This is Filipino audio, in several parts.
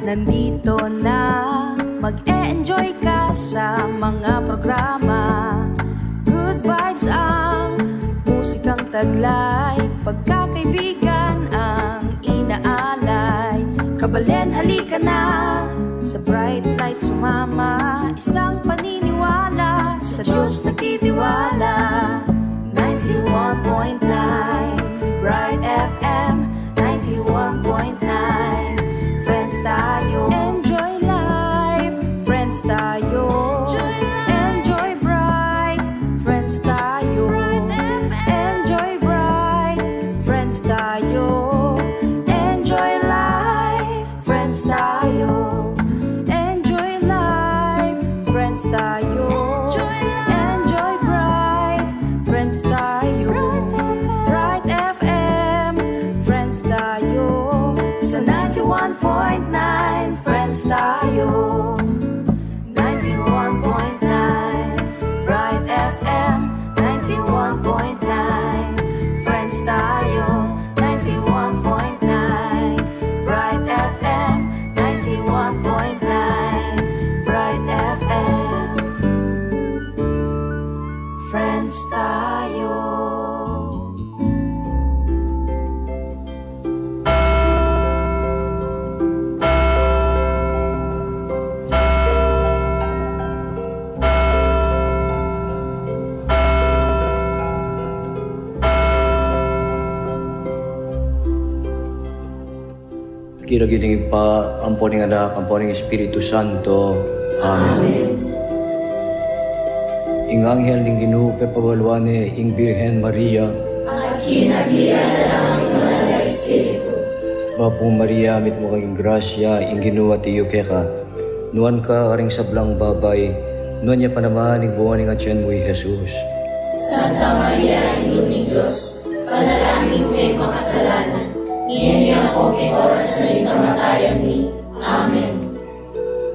nandito na. Mag-e-enjoy ka sa mga programa. Good vibes ang musikang taglay, pagkakaibigan ang inaalay. Kabalen, halika na, sa bright light sumama. Isang paniniwala, sa Diyos nagtitiwala. 91.9 Bright FM, 91.9 Friends tayo, enjoy life. Friends tayo, enjoy bright. Friends tayo, enjoy bright. Friends tayo, enjoy life. Friends tayo, enjoy life. Friends tayo, enjoy bright. Friends tayo, Bright FM. Friends tayo, sa 91.9 Friends tayo, 91.9 Bright FM, 91.9 Friends tayo, 91.9 Bright FM, 91.9 Bright FM. Friends tayo. Kiragiting pa, amponing anak, amponing Espiritu Santo. Amen. Ing anghel ning Ginoo pepabalwane ing Birhen Maria. At kinagiyan na lang ang mga Espiritu. Bapo Maria, mit mo kang grasya, ing Ginoo at iyo keka. Nuan ka karing sablang babay, nuan niya panamahan ing buwan ing atyan mo Jesus. Santa Maria, Ino ni Diyos, panalangin mo kay makasalanan. Iyan niya po kay oras na ikamatayan ni. Amen.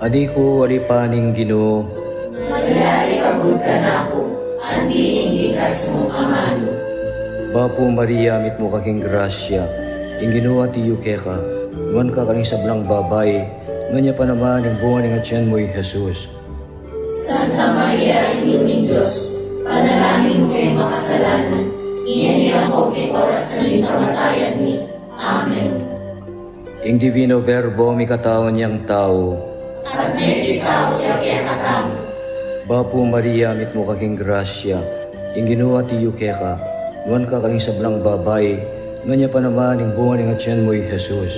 Adi ko alipaning Ginoo, Maria, ikabud ka na ako, andi ingikas mo amano. Bapo Maria, mit mo kaking grasya, ing Ginoo at iyo keka. Nuan ka karing sablang babay, nuan niya panamahan ing buwan ing atyan mo Jesus. Santa Maria, Ino ni Diyos, panalangin mo kay makasalanan. Iyan niya po kay oras na ikamatayan ni. Amen. Ing Divino Verbo, mi katawan niyang tao. At may isaw kaya katamo. Bapo Maria, mit mo kaking grasya, ing Ginoo at iyo keka. Nuan ka karing sablang babay, nuan niya panamahan ing buwan ing atyan mo Jesus.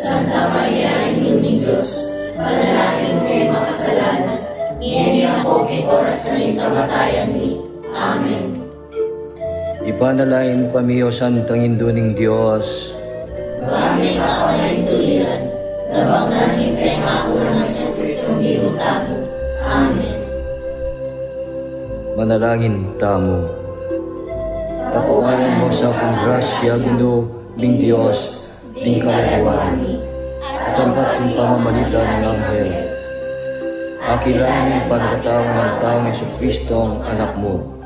Santa Maria, Ino ni Diyos, panalangin mo kay makasalanan. Iyan niya po kay oras na ikamatayan ni. Amen. Ipanalain mo kami o Santang Induning Diyos. Kami kapanay tuliran, nabang namin pengako ng sa Kristong dirutamo. Amen. Manalangin tamo. Tapuanan mo sa akong grasya, Ginoo, ning Diyos, ning kalagawan, at tampat ng pamamalita ng anghel. Akilain ang pagkatawan ng taong Jesucristo ang anak mo.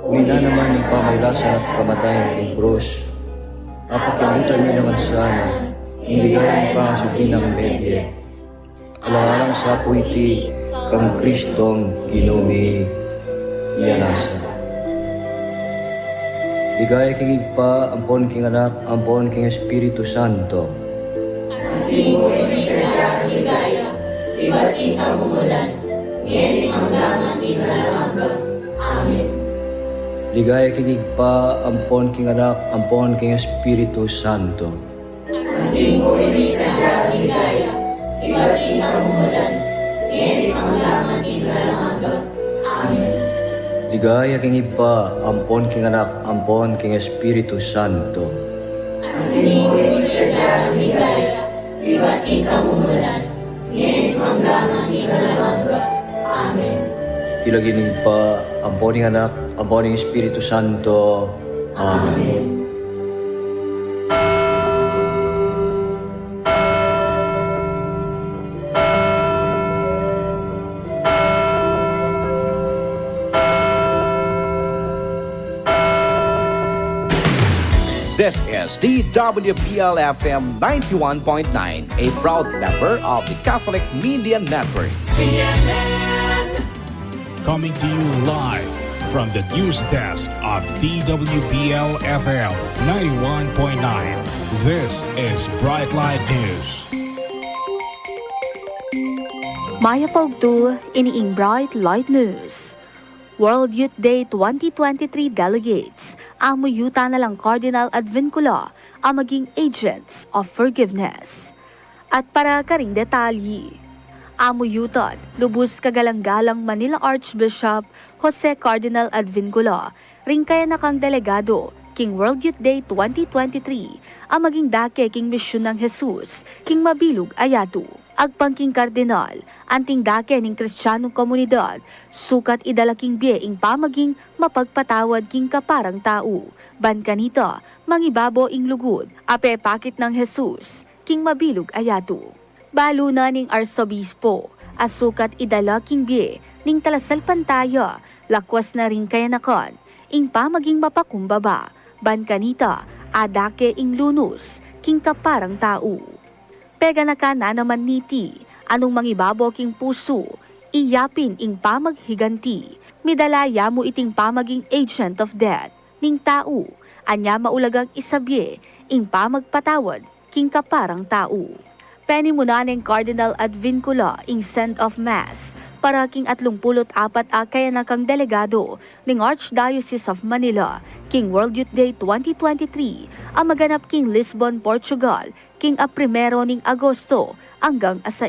Wala naman ang pamaylasan at kamatayan ng krus. Apakilitan niyo naman sana, hindi gayon pa ang suki ng medya. Alang-alang sa puiti, kang Kristong ginumi, iyanasa. Ligaya kingig pa, ampon king anak, ampon king Espiritu Santo. Ating mo ay siya ligaya, iba't itang umulan, ngayon ang daman inalangga. Amen. Ligaya kingig pa, ampon king anak, ampon king Espiritu Santo. Ating mo ay siya ligaya, iba't itang umulan, ngayon ang daman inalangga. Amen. Ligaya kingig pa, ampon king anak, ampon king Espiritu Santo. Ating mo ay siya ligaya, iba't itang umulan, ngayon ang daman inalangga. Amen. Ilagining pa, amponing anak, amponing Espiritu Santo. Amen. This is is DWPL-FM 91.9, a proud member of the Catholic Media Network. Coming to you live from the news desk of DWPL-FM 91.9. This is Brightlight News. Maya Pogdu, iniing Bright Light News. World Youth Day 2023 delegates, amuyuta na lang Cardinal Advincula ang maging agents of forgiveness. At para karing detalye, amuyutan, lubos kagalang-galang Manila Archbishop Jose Cardinal Advincula, ring kaya nakang delegado, King World Youth Day 2023, ang maging dake king misyon ng Jesus, King Mabilog Ayatu. Agpangking kardinal, anting dake ning Kristiyanong komunidad, sukat idalaking bie ing pamaging mapagpatawad king kaparang tao. Ban kanita, mangibabo ing lugod, ape pakit ng Jesus, King Mabilog Ayatu. Balo na ning Arsobispo, asukat idalaking bie ning talasal pantaya, lakwas na rin kaya nakon, ing pamaging mapakumbaba. Ban kanita, adake ing lunos, king kaparang tao. Pega na ka na naman niti, anong mangibabaw king puso, iyapin ing pamaghiganti, midalaya mo iting pamaging agent of death, ning tao, anya maulagang isabye, ing pamagpatawad, king kaparang tao. Penny muna ng Cardinal Advincula ing send of mass, para king 34 kaya na kang delegado ng Archdiocese of Manila, King World Youth Day 2023, ang maganap king Lisbon, Portugal, king a 1 ning Agosto hanggang 6.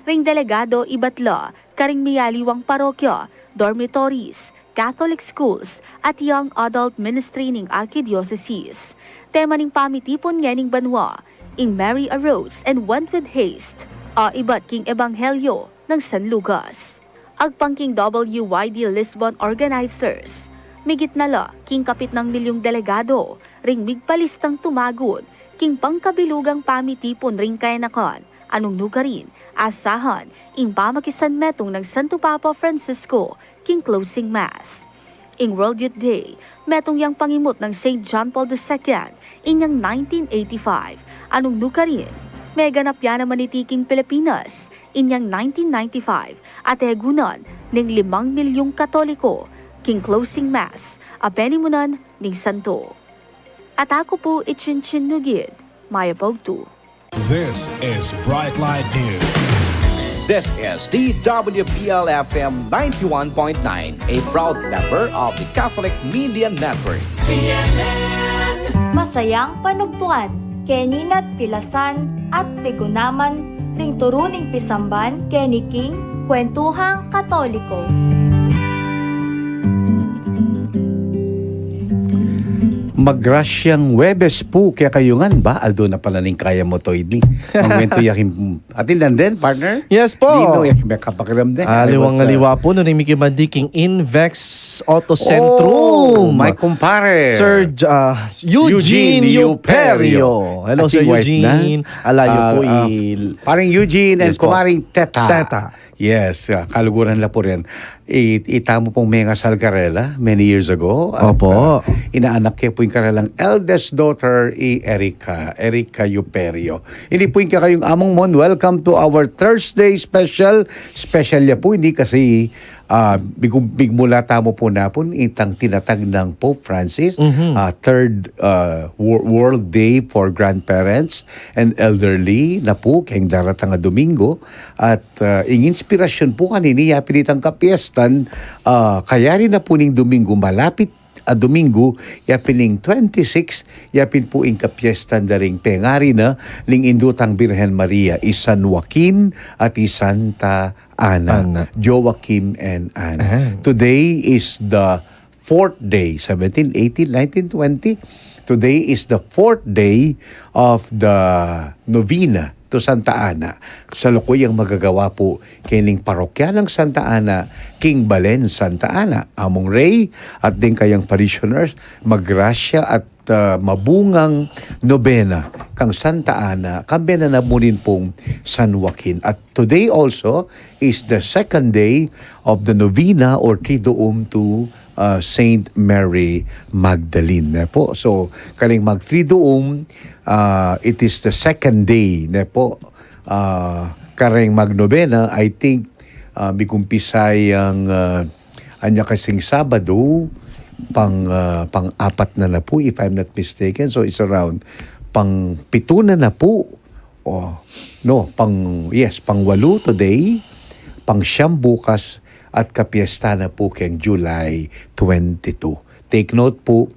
Ring delegado ibatla, karing miyaliwang parokya, dormitories, Catholic schools at young adult ministry ning Archdiocese. Tema ning pamitipon nga ning banwa, ing Mary arose and went with haste, ibat king ebanghelyo ng San Lucas. Agpangking WYD Lisbon organizers, migit nala king kapit ng milyong delegado, ring migpalistang tumagod, king pangkabilugang pamitipon ring kaya nakon, anong nugarin, asahan, ing pamakisan metong ng Santo Papa Francisco, king closing mass. Ing World Youth Day, metong yang pangimot ng St. John Paul II, inyang 1985, anong nugarin, may ganap yan naman itiking Pilipinas, inyang 1995, at egunan ng 5 milyong Katoliko, king closing mass, apenimunan ning Santo. At ako po itchinchinugid, Maya Pogdu. This is Brightlight News. This is DWPL-FM 91.9, a proud member of the Catholic Media Network. Masayang panugtuan, keninat pilasan at pigunaman, ring turuning pisamban, keniking, kwentuhang Katoliko. Magrasyang Webes po kaya kayungan ba? Aldo na pala ning kaya mo to idli. Ang kwento yakin atin lang din, partner? Yes po. Lino, yakin may kapakiram din. Aliwang-aliwa po nun, Miki Bandiking Invex Auto Centrum. Oh, my kumpare. Sir Eugene Euperio. Hello, At Sir yung wife Eugene. Alayo po Paring Eugene and Yes po. kumaring Teta. Teta. Yes, kaluguran la po rin. Itamo pong Menga Salcarela many years ago. Opo. At, inaanak kaya po yung kanilang eldest daughter, Erica Euperio. Hindi po yung kayong among mon. Welcome to our Thursday special. Special ya po, hindi kasi bigmula tamo po napon itang tinatag ng Pope Francis, third World Day for Grandparents and Elderly na po kayong daratang na Domingo. At ing inspirasyon po kanini yapin itang kapiestan, kaya rin na po ning Domingo malapit Domingo, yapiling 26, yapin po ing kapiestan daring pengari na ling indutang Birhen Maria, San Joaquin at Santa Ana. Joaquin and Anna. Today is the 4th day, 17, 18, 19, 20. Today is the 4th day of the novena to Santa Ana. Sa lukuyang magagawa po kining parokya ng Santa Ana, King Balen Santa Ana. Among Ray at din kayang parishioners, maggrasya at mabungang nobena kang Santa Ana, kambena na mo rin pong San Joaquin. At today also is the second day of the novena or Triduum to Saint Mary Magdalene na po. So, kaling mag Triduum, it is the second day na po. Karing magnobena, I think, bigumpisay ang anya kasing Sabado, pang-apat na po, if I'm not mistaken. So, it's around pang-7 na po. Pang-8 today, pang-9 bukas, at kapiesta na po kayong July 22. Take note po,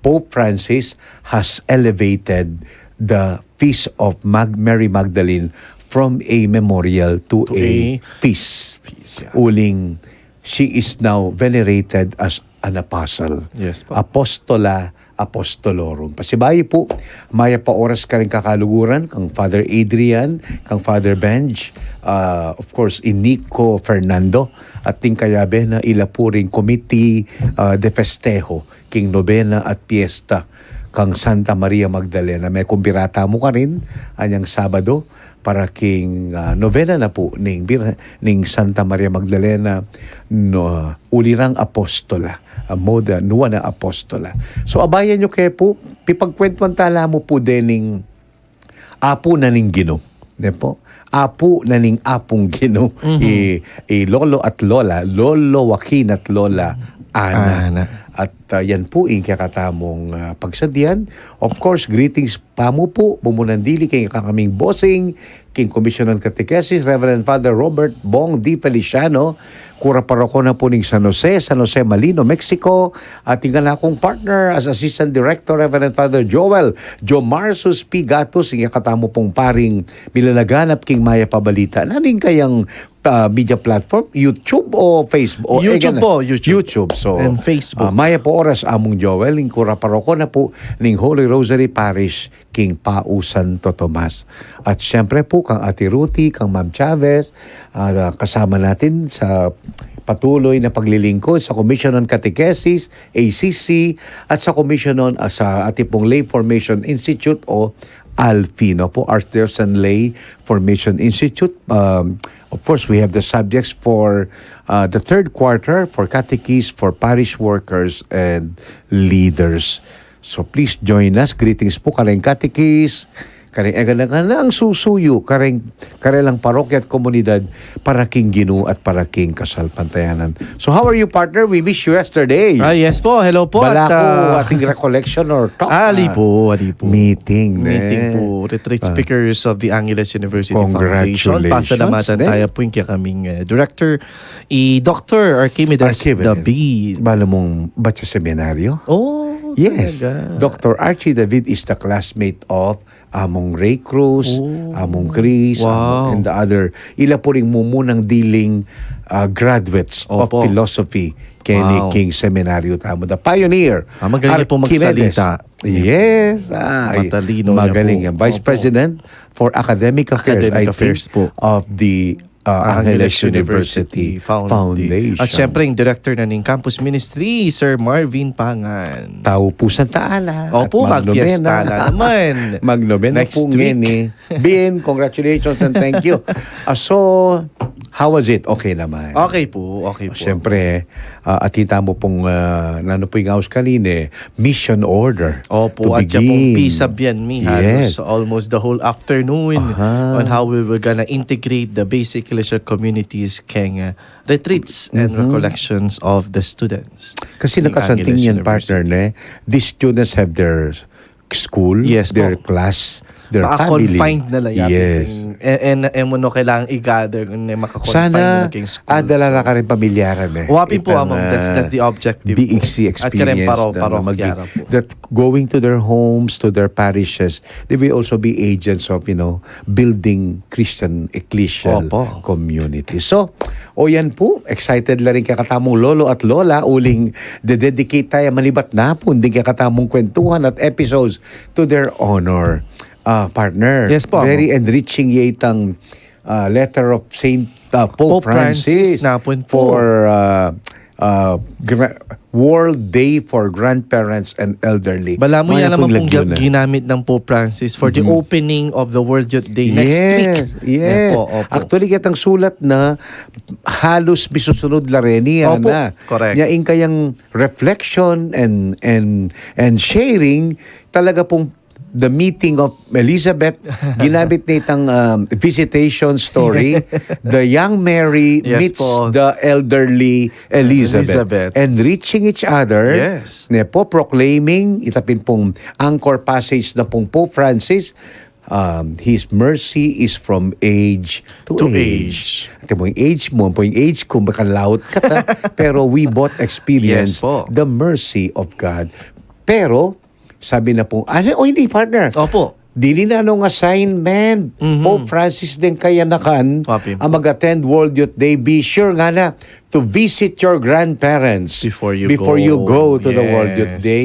Pope Francis has elevated the feast of Mary Magdalene from a memorial to a feast. Yeah. Uling, she is now venerated as an apostle. Yes po. Apostola Apostolorum. Pasibayi po, maya pa oras ka rin kakaluguran, kang Father Adrian, kang Father Benj, of course, Inico Fernando, at ting kayabe na ila po rin Committee de Festejo, king Novena at Piesta, kang Santa Maria Magdalena. May kumbirata mo ka rin, anyang Sabado, para king novena na po ning Santa Maria Magdalena ulirang apostola, moda nuwa na apostola. So abayan nyo kayo po, pipagkwentuan tala mo po dening apo na ning Ginoo. Po? Apo na ning apong Ginoo. Lolo at lola, Lolo Joaquin at Lola Ana. At yan po yung kakatamong pagsadyan. Of course, greetings pa mo po, bumunandili kay kakaming bossing, king Commissioner Catechesis, Reverend Father Robert Bong D. Feliciano, Kura Paroko na po ning San Jose Malino, Mexico, at tingnan na akong partner as Assistant Director, Reverend Father Joel Jomarsus P. Gatos, yung katamo pong paring milalaganap king Maya Pabalita. Naning kayang media platform? YouTube o Facebook? YouTube po, YouTube. So, and Facebook. Maya po oras among Joel, ning Kura Paroko na po ning Holy Rosary Parish, King Pau Santo Tomas. At syempre po, kang Ate Ruthie, kang Ma'am Chavez, kasama natin sa patuloy na paglilingkod sa Commission on Catechesis, ACC, at sa Commission on sa ating pong Lay Formation Institute o ALFI, po, Archdiocesan Lay Formation Institute. Of course, we have the subjects for the third quarter for catechists, for parish workers, and leaders. So please join us. Greetings po karing catechists, karing ang susuyo, karing lang parokya at komunidad para king Ginoo at para king Kasal Pantayanan. So how are you, partner? We missed you yesterday. Yes po, hello po. Bala ko ating recollection or talk. Ali po. Meeting po. Retreat speakers of the Angeles University Foundation. Congratulations. Pasalamatan tayo po yung kaming director, Dr. Archimedes David. Bala mong ba't sa seminaryo? Yes. Talaga. Dr. Archie David is the classmate of Among Ray Cruz, Among Chris, and the other. Ila po rin mumunang dealing graduates of philosophy Kenny King Seminaryo Tamo. The pioneer. Magaling po magsalita. Yes. Matalino magaling yan. Vice President for Academic Affairs, po of the Angeles University Foundation. At syempre, yung director na ng Campus Ministry, Sir Marvin Pangan. Tao po Santa Ana. Opo, mag-fiesta na naman. Magnobena Next po week. Bin, congratulations and thank you. So, how was it? Okay naman. Okay po. Siyempre, atita mo pong nano po yung house kanine, mission order. Opo, to at siya pong begin. pisabian mi. Yes. Almost the whole afternoon on how we were gonna integrate the basic leisure communities keng retreats and recollections of the students. Kasi ng nakasanting Angeles yan, partner, these students have their school, Yes their po. class, their family. Maka-confined na lang yan. Yes. And mo kailangan i-gather na maka-confined na Sana, king school. adala ka rin pamilyaran Wapin po, Itang, that's the objective. BXC At karen experience that going to their homes, to their parishes, they will also be agents of, building Christian ecclesial community. So, yan po, excited la rin kakatamong lolo at lola, uling dededicate tayo malibat na po, hindi kakatamong kwentuhan at episodes to their honor. Partner, Yes po, very enriching yatang letter of Saint Pope Francis na po for World Day for Grandparents and Elderly. Bala mo yan Maya naman pong Laguna. ginamit ng Pope Francis for the opening of the World Youth Day next week. Yes. Opo. Actually, kitang sulat na halos bisusunod la rin niya Opo, na. correct. Niya in kayang reflection and sharing talaga pong the meeting of Elizabeth, ginamit na itang visitation story. The young Mary Yes meets po. the elderly Elizabeth. And reaching each other, Yes. ne po, proclaiming, itapin pong anchor passage na pong Pope Francis, His mercy is from age to age. Ate mo yung age mo, po yung age ko, baka laut ka ta, pero we both experience Yes po. the mercy of God. Pero, sabi na po, hindi partner. Opo. Dili na nung assignment. Pope Francis din kaya nakan Papi. ang mag-attend World Youth Day. Be sure nga na to visit your grandparents Before you go to the World Yes. Youth Day.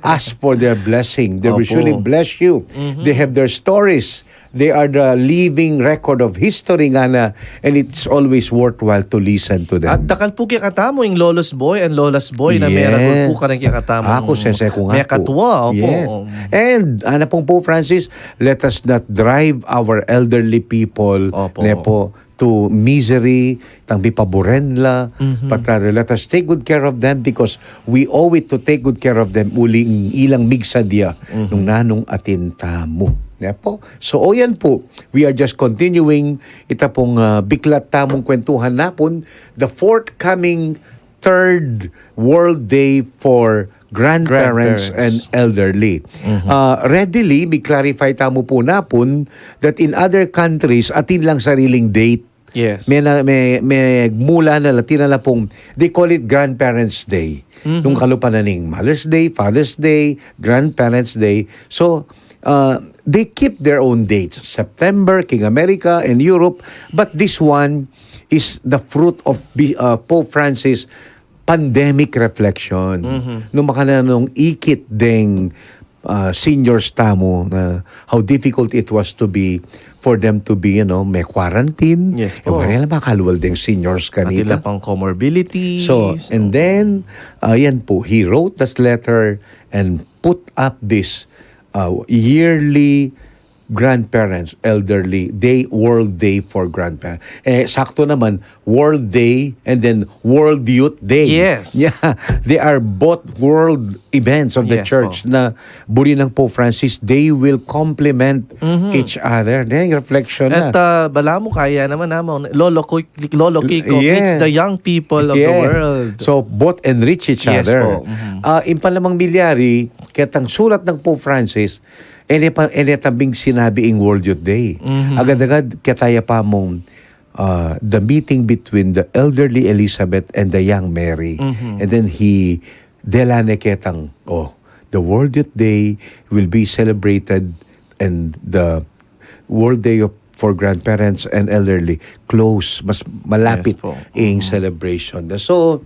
Ask for their blessing. They will Opo. surely bless you. They have their stories. They are the living record of history nga na, and it's always worthwhile to listen to them. At dakal po kaya katamo yung Lolo's Boy and Lola's Boy na meron po ka rin kaya katamo. Ako, sese ko nga may katwa. Opo. Yes. And, po Francis, let us not drive our elderly people Opo. nepo to misery, tang bipaborenla, but rather let us take good care of them because we owe it to take good care of them uling ilang migsadya nung nanong atintamo. Po. So, yan po. We are just continuing ita pong biklat tamong kwentuhan napon, the forthcoming third World Day for grandparents and elderly. Readily, may clarify tamo po napon that in other countries, atin lang sariling date. Yes. May mula na latin na pong, they call it Grandparents' Day. Nung kalupananing Mother's Day, Father's Day, Grandparents' Day. So, they keep their own dates. September, King America, and Europe. But this one is the fruit of Pope Francis' pandemic reflection. Nung makananong ikit ding seniors tamo na how difficult it was to be for them to be, may quarantine. Yes po. Wala makaluwal ding seniors kanita. Kanila pang comorbidities. So, and then, yan po, he wrote this letter and put up this yearly grandparents, elderly day, World Day for grandparents. Sakto naman, World Day and then World Youth Day. Yes. Yeah, they are both world events of the Yes, church na buri ng Pope Francis. They will complement each other. Then, reflection At na. bala mo kaya naman naman, Lolo Kiko Yeah. meets the young people of the world. So, both enrich each Yes other. po. Impalamang milyari, ketang sulat ng Pope Francis, tabing sinabi in World Youth Day. Agad-agad, kataya pa mong the meeting between the elderly Elizabeth and the young Mary. And then he, delane ketang, the World Youth Day will be celebrated and the World Day for grandparents and elderly close, mas malapit Yes po. ang celebration. So,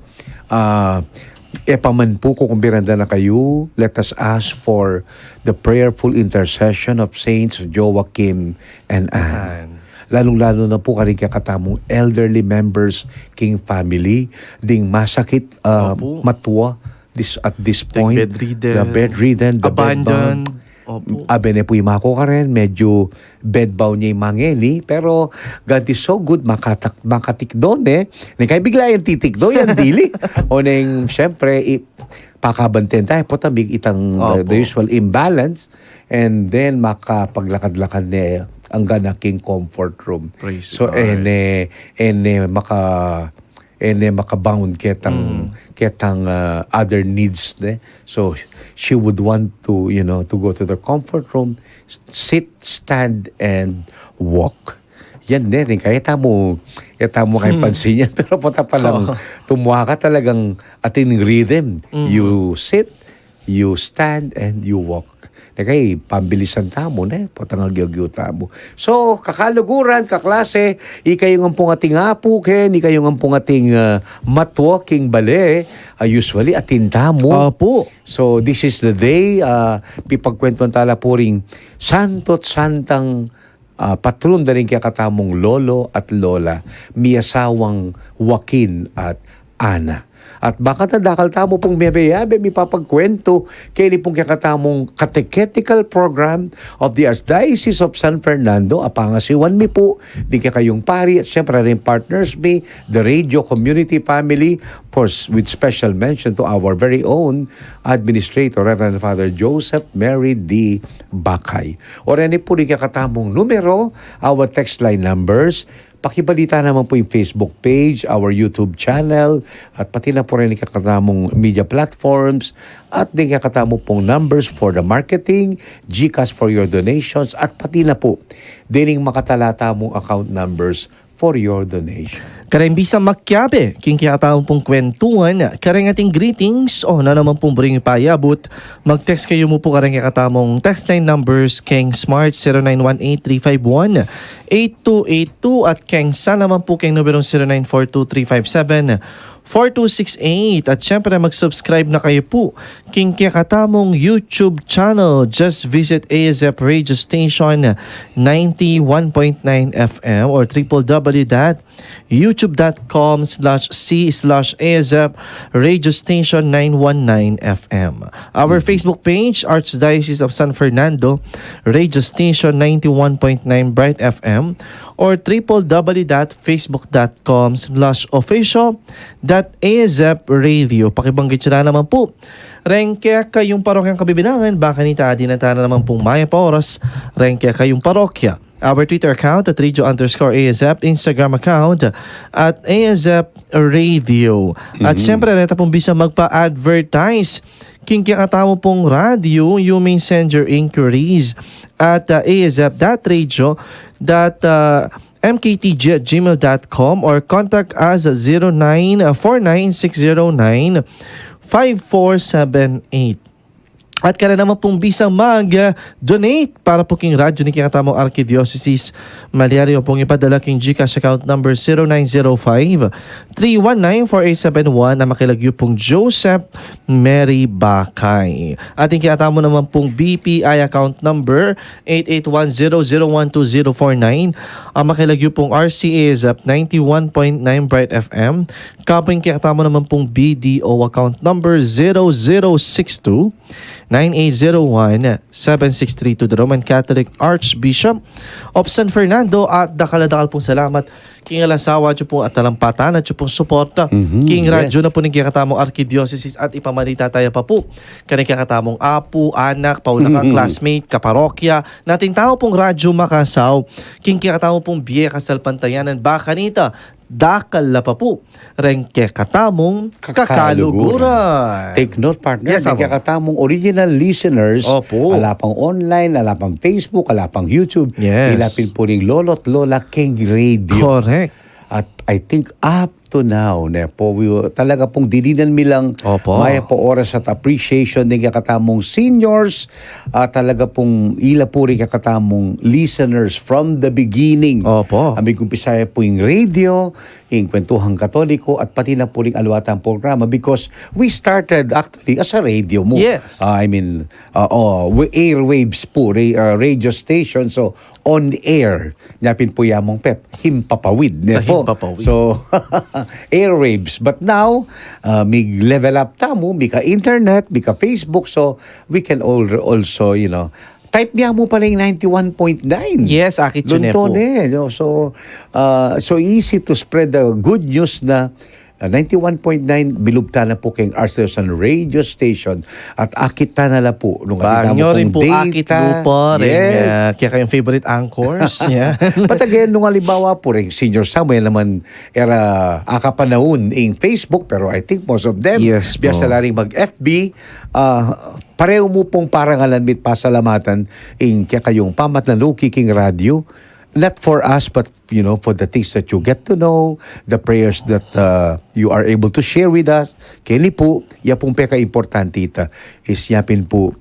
epaman po kung biranda na kayo, let us ask for the prayerful intercession of Saints Joachim and Anne. Lalong-lalo na po karing kakatamong elderly members king family, ding masakit matwa at this point. bedridden, the bedridden, the abandoned. bedbound. Opo. Abene po yung mako ka rin, medyo bedbound niya yung mangeni, pero God is so good, makatikdo kaya bigla yung titikdo, yan dili. O neng, syempre, pakabanten tayo po tabig itang the usual imbalance, and then makapaglakad-lakad niya ang ganaking comfort room. Praise So, God. makabound ketang other needs so she would want to to go to the comfort room, sit, stand and walk. Yan din kaya tamo kay pansin yan pero pata pa lang tumuha ka talagang ating rhythm. You sit, you stand and you walk. Kay pambilisan tamo potang gyogyo tamo. So kakaluguran kaklase, ikayong ampong ating apo ken ikayong ampong ating matwalking bale, usually atin tamo. Opo. So this is the day pipagkwentuhan tala po ring santo't santang patron na rin kaya katamong lolo at lola, miyasawang Joaquin at Ana. At baka tadakal tamo pong mebeyabe, mi papagkwento, kaili pong kakatamong catechetical program of the Archdiocese of San Fernando, apangasiwan mi po, di kayong pari, at syempre rin partners mi, the radio community family, of course, with special mention to our very own Administrator, Reverend Father Joseph Mary D. Bakay. O rin po rin kakatamong numero, our text line numbers, pakibalita naman po yung Facebook page, our YouTube channel, at pati na po rin kakatamong media platforms, at din kakatamo pong numbers for the marketing, GCash for your donations, at pati na po dining makatalata mong account numbers for your donation. Karang bisa makyabe, king kiyataon pong kwentuhan, karang ating greetings, o na naman pong bring payabot, mag-text kayo mo po karang kakatamong text line numbers, Keng Smart 0918-351-8282 at Keng Sa naman po Keng numerong 0942-357-4268 at syempre mag-subscribe na kayo po king kakatamong YouTube channel. Just visit ASF Radio Station 91.9 FM or www.youtube.com/c/ASF Radio Station 919 FM. Our Facebook page, Archdiocese of San Fernando Radio Station 91.9 Bright FM or www.facebook.com/official.ASF Radio. Pakibanggit siya naman po. Rengkea kayong parokyang Kabibinangan, baka ni dinatana naman pong maya pa oras, rengkea kayong parokya. Our Twitter account at radio_ASF, Instagram account at ASF Radio. At syempre, reta pong bisa magpa-advertise. Kingkakatamo pong radio, you may send your inquiries at asf.radio.mktg@gmail.com or contact us at 0949-609-5478. At kaya naman pong bisa mag-donate para po king radyo ni Kikatamong Archdiocese Maliario pong ipadala king GCash account number 0905-319-4871 na makilagyo pong Joseph Mary Bakay. Ating Kikatamo naman pong BPI account number 8810012049 ang makilagyo pong RCAs at 91.9 Bright FM. Kaping Kikatamo naman pong BDO account number 0062 9801-7632 the Roman Catholic Archbishop of San Fernando at dakal pong salamat king alasawa nyo po at talampatan at nyo pong suporta king radyo na po ng Kikatamong Archdiocese at ipamalita tayo pa po kanang Kikatamong apo, anak, paunang classmate, kaparokya nating tao pong radyo makasaw king Kikatamong pong biye kasalpantayanan baka nita dakal na pa po rengke katamong kakaluguran. Take note, partner. Yes, rengke katamong original listeners. Opo. Alapang online, alapang Facebook, alapang YouTube. Yes. Ilapin po ring lolo't lola King Radio. Correct. At I think up to now, talaga pong dilinan milang Opo. maya po oras at appreciation ng kakatamong seniors, talaga pong ila po rin kakatamong listeners from the beginning. Opo. Aming kumpisaya po yung radio, yung Kwentuhang Katoliko, at pati na po rin alwatang programa because we started actually as a radio mo. Yes. Airwaves po, radio station, so on air. Napin po yamong pep, himpapawid. Sa himpapawid. So, airwaves. But now, may level up tamo, may ka-internet, may ka-Facebook, so we can also, type niya mo pala yung 91.9. Yes, akit yun po. So easy to spread the good news na 91.9 bilugta na po kayong Archdiocese Radio Station at akita na la po nung Banyo rin po akit lupa rin. Yes. Kaya kayong favorite anchors. Yeah. But again, nung halimbawa po rin, Senior Samuel naman era akapanahon in Facebook, pero I think most of them, Yes po. biasa laring mag-FB, pareho mo pong parangalan mit pasalamatan in kaya kayong pamat na Kiking Radio. Not for us, but for the things that you get to know, the prayers that you are able to share with us. Kaya po, yapong peka importante ita is yapin po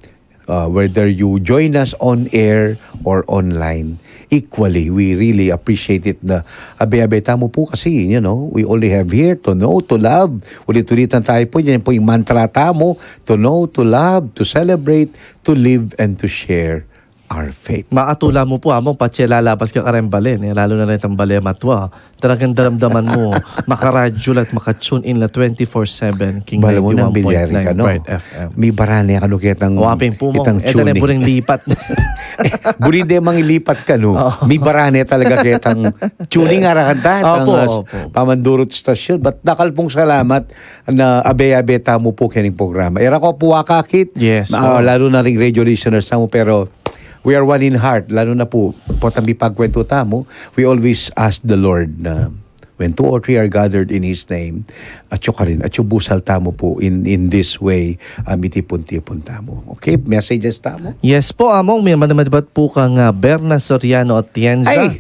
whether you join us on air or online. Equally, we really appreciate it na abe-abe tamo po kasi, we only have here to know, to love. Ulit-ulitan tayo po, yan po yung mantra tamo, to know, to love, to celebrate, to live, and to share our faith. Maatula mo po among patse lalabas ka karembalin. Lalo na rin ang balematwa. Talagang daramdaman mo, makaradyo at makatune in la 24/7 King Bala mo ng bilyari 91.9 ka, no? Bright FM. May barani ka, no? Kitang, Waping po mo. kitang Ito na tuning. buring lipat. Buride mangilipat ka, no? May barani talaga kitang tuning arakanta. Opo. Pamandurot stasyon. But dakal pong salamat na abe-abe tamo po kining programa. Era ko po wakakit. Yes, Lalo na ring radio listeners tamo. Pero we are one in heart. Lalo na po, tambi pagkwento tamo, we always ask the Lord na when 2 or 3 are gathered in His name, at ka rin, at busal tamo po in this way, mitipon-tipon tamo. Okay? Messages tamo? Yes po, among may manamadibat po kang Berna Soriano at Tienza. Ay!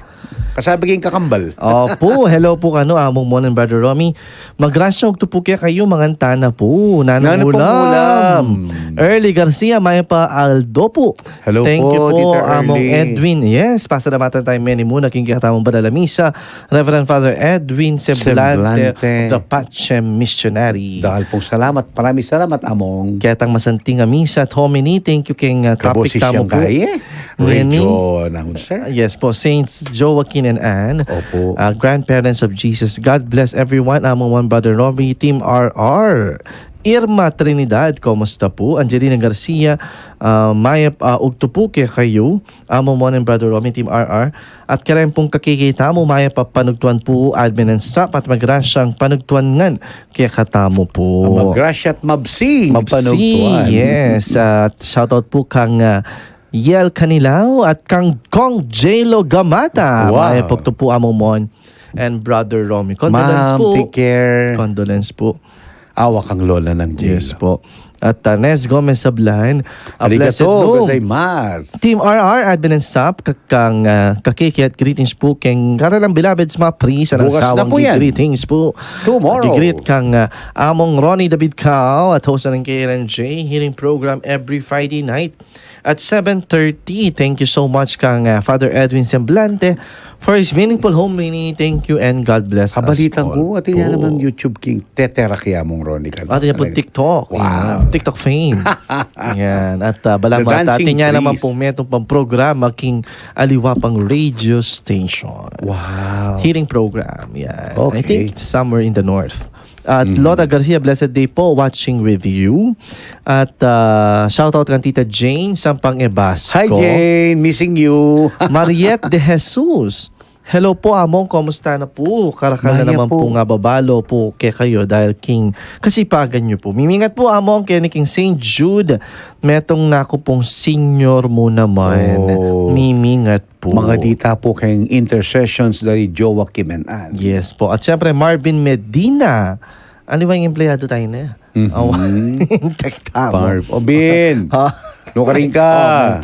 Kasabi kayong kakambal. Opo, hello po kano among mo ng Brother Romy. Magrasya og po kaya kayo mga tana po. Nanang Nanang ulam. ulam. Early Garcia, may pa Aldo po. Hello Thank po, you po, Tita among Early. Edwin. Yes, pasalamatan tayo many muna. Kingkatamong Badala Misa. Reverend Father Edwin Semblante, Semblante. the Pachem Missionary. Dahil pong salamat. Maraming salamat, among. Kayatang masanting misa at hominy. Thank you king topic Kabosis tamo siyang po. kaya. Nini. Radio announcer. Yes po, Saints Joaquin and Anne, Opo. grandparents of Jesus. God bless everyone. Among one Brother Romy, Team RR. Irma Trinidad, kumusta po? Angelina Garcia, Maya Ugtupuke kayo. Among one and Brother Romy, Team RR. At kaya pong kakikita mo, Maya pa panugtuan po, admin and staff, at magrasyang panugtuan ngan kaya katamo po. Magrasya at mabsi. Mabsi, Panugtuan. yes. At shoutout po kang Yel Canilaw at kang Kong J-Lo Gamata. Wow. May pagto po among mon and Brother Romy. Condolence Ma'am, po. take care. Condolence po. Awa kang lola ng jail. Yes po. At Nes Gomez Sablan, a blessed Arigato, noon. gozaimasu. Team RR, admin and staff, kakang kakiki at greetings po keng karalang bilabeds mga priest ang Bukas na asawang po yan. greetings po. Tomorrow. Gigreet kang among Ronnie David Cao at host ng KRNJ hearing program every Friday night at 7:30. Thank you so much kang Father Edwin Semblante for his meaningful home reading. Thank you and God bless Kabalitan us all. ko, at yan naman YouTube King, tetera kaya mong Ronnie ka. At yan po TikTok. Wow. Yan. TikTok fame. Yan. At balamat The dancing atin niya naman priest. pong metong pang programa king aliwapang radio station. Wow. Hearing program. Yan. Okay. I think it's somewhere in the north. At Lola Garcia, blessed day po, watching with you. At shoutout kang Tita Jane Sampang Ebasco. Hi Jane, missing you. Mariette de Jesus. Hello po among, kumusta na po? Karakal na Maya naman po po. nga babalo po kay kayo dahil king kasipagan nyo po. Mimingat po among kay ni King St. Jude. Metong nako pong senior mo naman. Oh. Mimingat po. Mga dita po kayong intercessions dari Joaquin and Anne. Yes po. At syempre Marvin Medina. Ano ba yung empleyado tayo na? Tekta mo. Barb. Obin. Ha? No ka rin ka.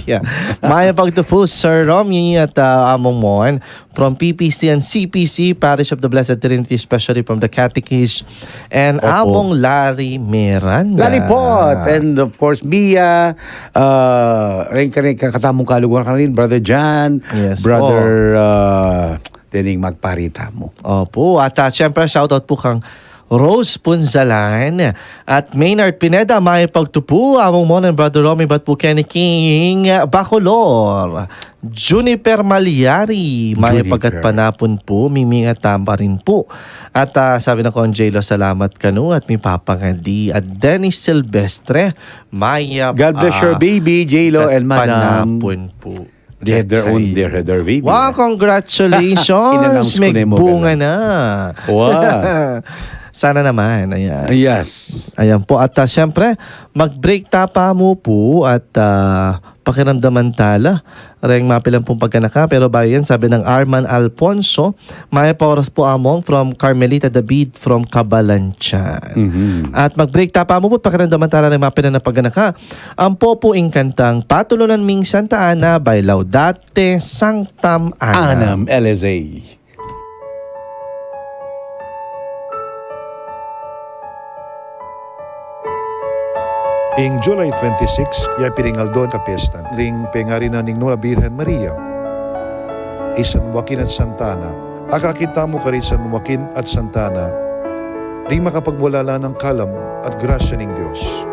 Yeah. Maya pagtupo, Sir Romy at among mon from PPC and CPC, Parish of the Blessed Trinity, especially from the Catechist, and Opo. among Larry Miranda. Lalipot. And of course, Mia, rin ka rin katamong kaluguran ka rin, Brother John, Yes Brother Dening Magparita mo. Opo. At syempre, shoutout po kang Rose Punzalan at Maynard Pineda, may pagtupo among mo ng Brother Romy Bat po Kenny King Bacolor, Juniper Maliari, may Juniper. pagkat panapon po, mimingat tamba rin po. At sabi ng Conjelo, salamat kanu at may papangadi at Dennis Silvestre, may God bless your baby, J-Lo and Madam. panapon po. They have their own, their baby. Wow, congratulations! In-announce ko May na yung mga bunga na. Wow. Sana naman. Ayan. Yes. Ayan po. At syempre, mag-break tapa mo po at pakiramdaman tala. Reng mapilang pong pagkanaka. Pero bago yan, sabi ng Arman Alfonso, may pauras po among from Carmelita David from Cabalanchan. At mag-break tapa mo po, pakiramdaman tala ng mapilang na pagkanaka. Ang popo kantang Patulunan Ming Santa Ana by Laudate Sanctam Ana. Anam, LSA. Ing July 26, ya piringaldo ka piyesta. Ring pengari na ning Nora Birhen Maria. Isan Joaquin at Santana. Akakita mo ka rin San Joaquin at Santana. Ring makapagwalala ng kalam at grasya ning Diyos.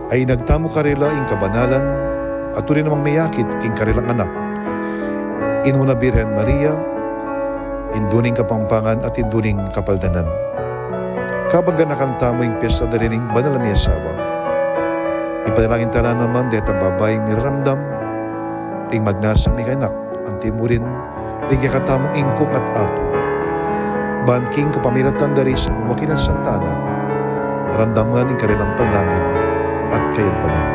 Ay nagtamo ka rila ing kabanalan, at tuloy namang mayakit king karilang anak. Inuna Birhen Maria, induning kapampangan at induning kapaldanan. Kabangga nakanta mo yung piyesta da rin banal na miyasawa. Ipanalangin tala naman dahil ang babaeng miramdam, ring magnasang ni kanak, ang timurin, ring kakatamong ingkong at apo. Banking kapamilatan dari sa mawakinan Santana, maramdaman ng kanilang panlangin at kayagpanan.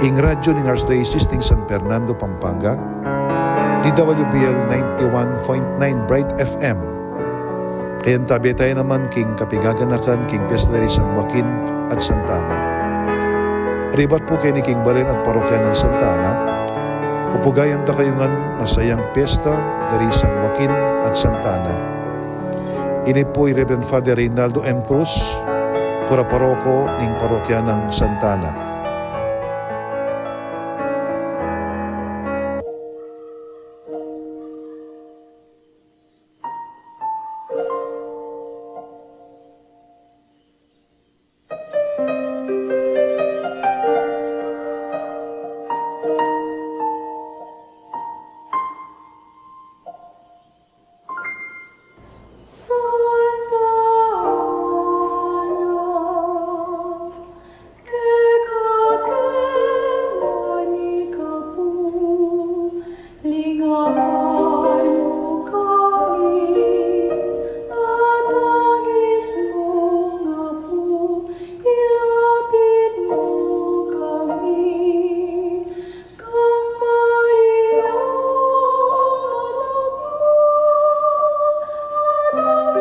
Ing radyo ng Archdiocese ng San Fernando, Pampanga, DWBL 91.9 Bright FM. Kayan tabi tayo naman king kapigaganakan king piyesta dari San Joaquin at Santana. Ribat po kayo ni King Balen at parokya ng Santana, pupugayan da kayungan masayang piyesta dari San Joaquin at Santana. Ini po'y Reverend Father Reynaldo M. Cruz, kura paroko ng parokya ng Santana. Oh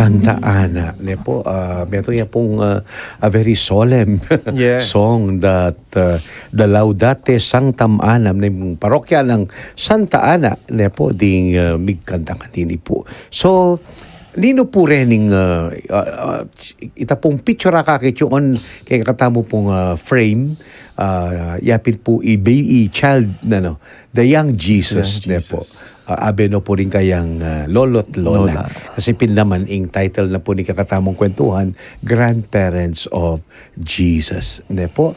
Santa Ana. Ne po, meron niya pong a very solemn Yes. song that the Laudate Sanctam Anam, ng parokya ng Santa Ana, ne po, ding migkanta kanini po. So, nino po rening ita pong picture kakit yun kaya katamo pong frame yapit po i-child na no, the young Jesus, Young ne po. Abe no po rin kayang lolo't lola. Kasi pinlaman ing title na po ni kakatamong kwentuhan, Grandparents of Jesus. Ne po,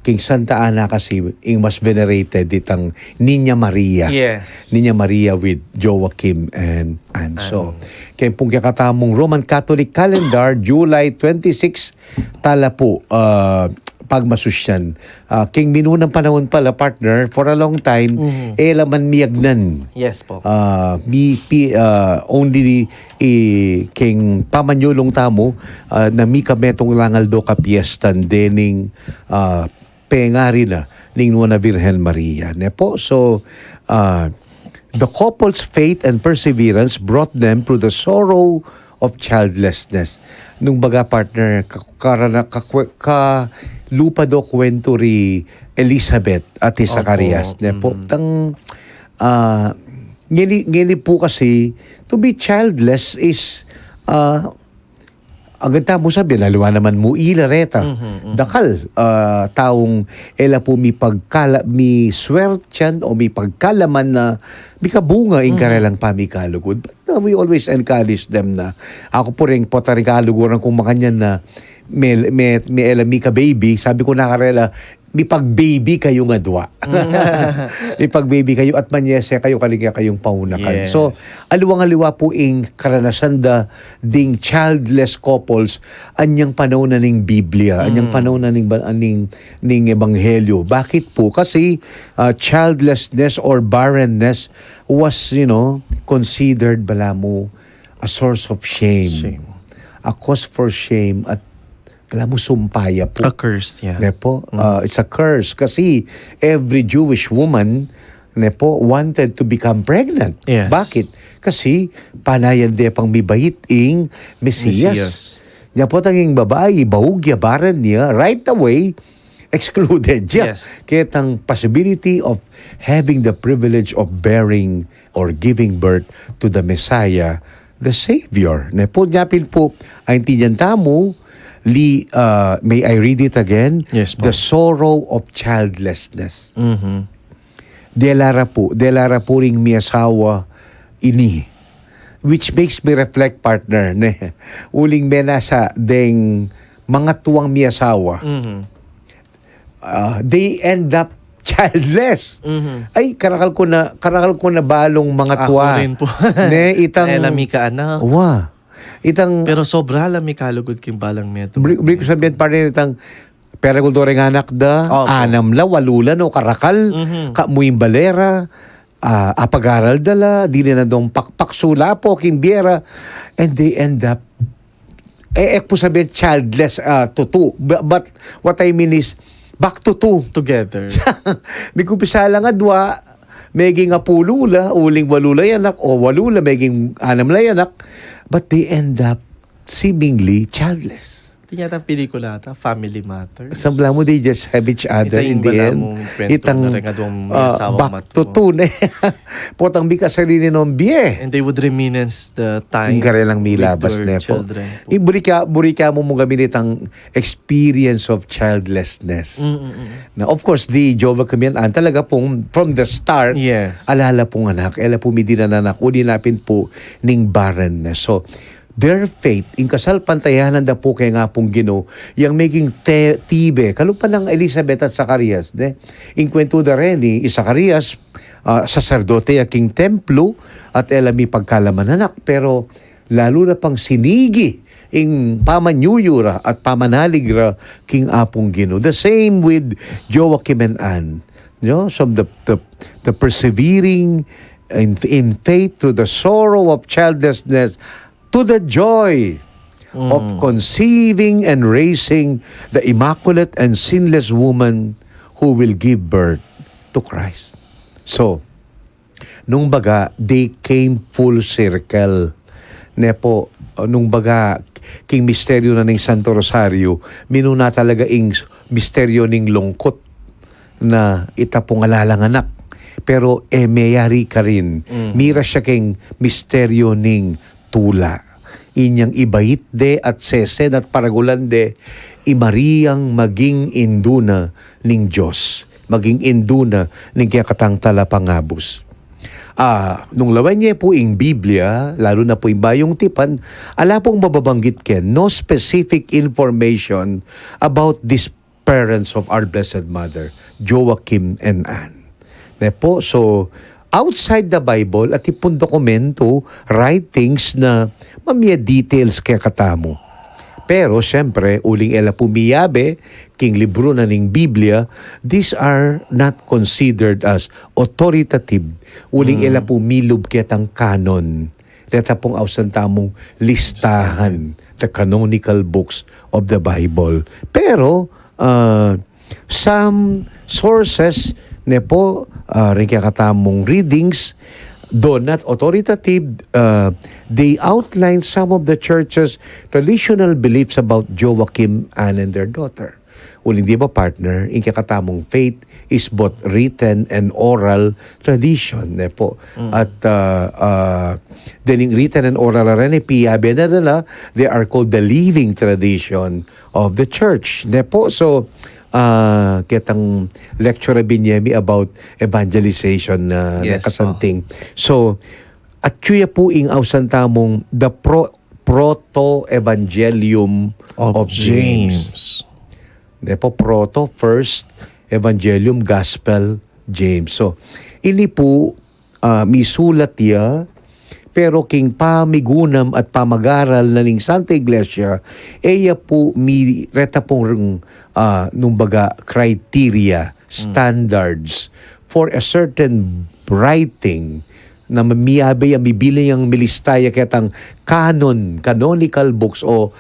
King Santa Ana kasi ing mas venerated itang Niña Maria. Yes. Niña Maria with Joachim and Anso. Kaya pong kakatamong Roman Catholic calendar, July 26, tala po, pagmasusyan. King minunang panahon pala, partner, for a long time, laman miyagnan. Yes po. Only king pamanyulong tamo na mi kametong langal do ka piestan dening pengari na ning Nuana Virgen Maria. Ne po, so the couple's faith and perseverance brought them through the sorrow of childlessness. Nung baga, partner, lupa do kwento ri Elizabeth at Zacarias. Ne po, tang ngini po kasi to be childless is ang ganda mo sabi, lalawa naman mo ilareta. Dakal, taong ela po mi swertyan o mi pagkalaman na mi kabunga in karelang pamikalugod. But we always encourage them na ako po rin po tarikaluguran kung makanyan na may ela mi ka baby, sabi ko na karela, mi pag-baby kayo nga dwa. Mi pag-baby kayo at manyese kayo kaligya kayong paunakan. Yes. So, aliwang-aliwa po ing karanasan da ding childless couples anyang panahon na ning Biblia, anyang panahon na ning Ebanghelyo. Bakit po? Kasi childlessness or barrenness was, considered bala mo a source of shame. A cause for shame at alam mo, sumpaya po. A curse, yeah. Nepo, it's a curse kasi every Jewish woman nepo wanted to become pregnant. Yes. Bakit? Kasi panayan de pang mibayit ing Mesiyas. Niya po tanging babae, bahugya, baran niya, right away, excluded siya. Yes. Kaya tang possibility of having the privilege of bearing or giving birth to the Messiah, the Savior. Nepo, nyapin po, ay tinyan tamo, may I read it again? Yes, po. The sorrow of childlessness. Mm-hmm. Delara po ring mi asawa ini. Which makes me reflect, partner, ne? Uling menasa deng mga tuwang mi asawa. Mm-hmm. They end up childless. Mm-hmm. Ay, karakal ko na balong mga tuwa. Ako rin po. Ne, itang... Elami ka anak. Wa. Itang... Pero sobra lang may kalugod king balang meto. Brik ko sabihin pa rin itang pera kultura ng anak da, Opo. anam la, walula no, karakal, kamuing balera, apag-aral dala, di na dong pakpaksula po, kimbiera, and they end up, po sabihin, childless, tutu. But what I mean is, back to two. Together. May kumpisa lang adwa, meging apulula, uling walula yanak, o walula, meging anam la yanak, but they end up seemingly childless. Ito yata ang pelikula ata, Family Matters. Sambla mo, they just have each other in the end. Itang back to two. Potang bika sarili ng biye. And they would reminisce the time Ingkare lang milabas with na their po. children po. Burika mo mong gamitin ang experience of childlessness. Na of course, the Jehovah Kamian talaga pong from the start, Yes. alala pong anak, ela po midinanak, udinapin po ning barrenness. So, their faith, in kasal pantayanan da po kaya nga pong Ginoo, yung maging tibe, kalupan ng Elizabeth at Zacarias, in kwento da rin ni Zacarias, sacerdote aking templo, at elami pagkalaman anak, pero lalo na pang sinigi, ing pamanyuyura at pamanaligra king apong Ginoo. The same with Joachim and Anne. So the persevering in faith to the sorrow of childlessness, to the joy of conceiving and raising the immaculate and sinless woman who will give birth to Christ. So, nung baga, they came full circle. Nepo, nung baga king misteryo na ning Santo Rosario, minuna talaga ing misteryo ning lungkot na ita pong alalanganak. Pero mayari ka rin. Mira siya king misteryo ning tula. Inyang ibait de at sesen at paragulan de, imariyang maging induna ning Diyos. Maging induna ning kayakatang talapangabos. Nung lawan niya po ing Biblia, lalo na po yung bayong tipan, ala pong mababanggit ken, no specific information about these parents of our Blessed Mother, Joachim and Anne. Po, so, outside the Bible, at ipon dokumento, writings na mamaya details kaya katamo. Pero, siyempre, uling ela pumiyabe, king libro na ning Biblia, these are not considered as authoritative. Uling ela pumilub kitang canon. Leta pong ausantamong listahan, the canonical books of the Bible. Pero, some sources, rin katamong readings, though not authoritative, they outline some of the church's traditional beliefs about Joachim, Anne, and their daughter. Uling di ba partner, in kakatamong faith is both written and oral tradition. At then in written and oral piyabe na nila, they are called the living tradition of the church. So, kitang lecture binyemi about evangelization na kasanting. So, at tuya po ing ausantamong the proto-evangelium of James. Nepo proto, first, evangelium, gospel, James. So, ini po misulat ya, pero king pamigunam at pamagaral na ning Santa Iglesia, eya po mi reta pong nung baga criteria, standards for a certain writing na mamiyabe mibili ang milistaya ketang canonical books o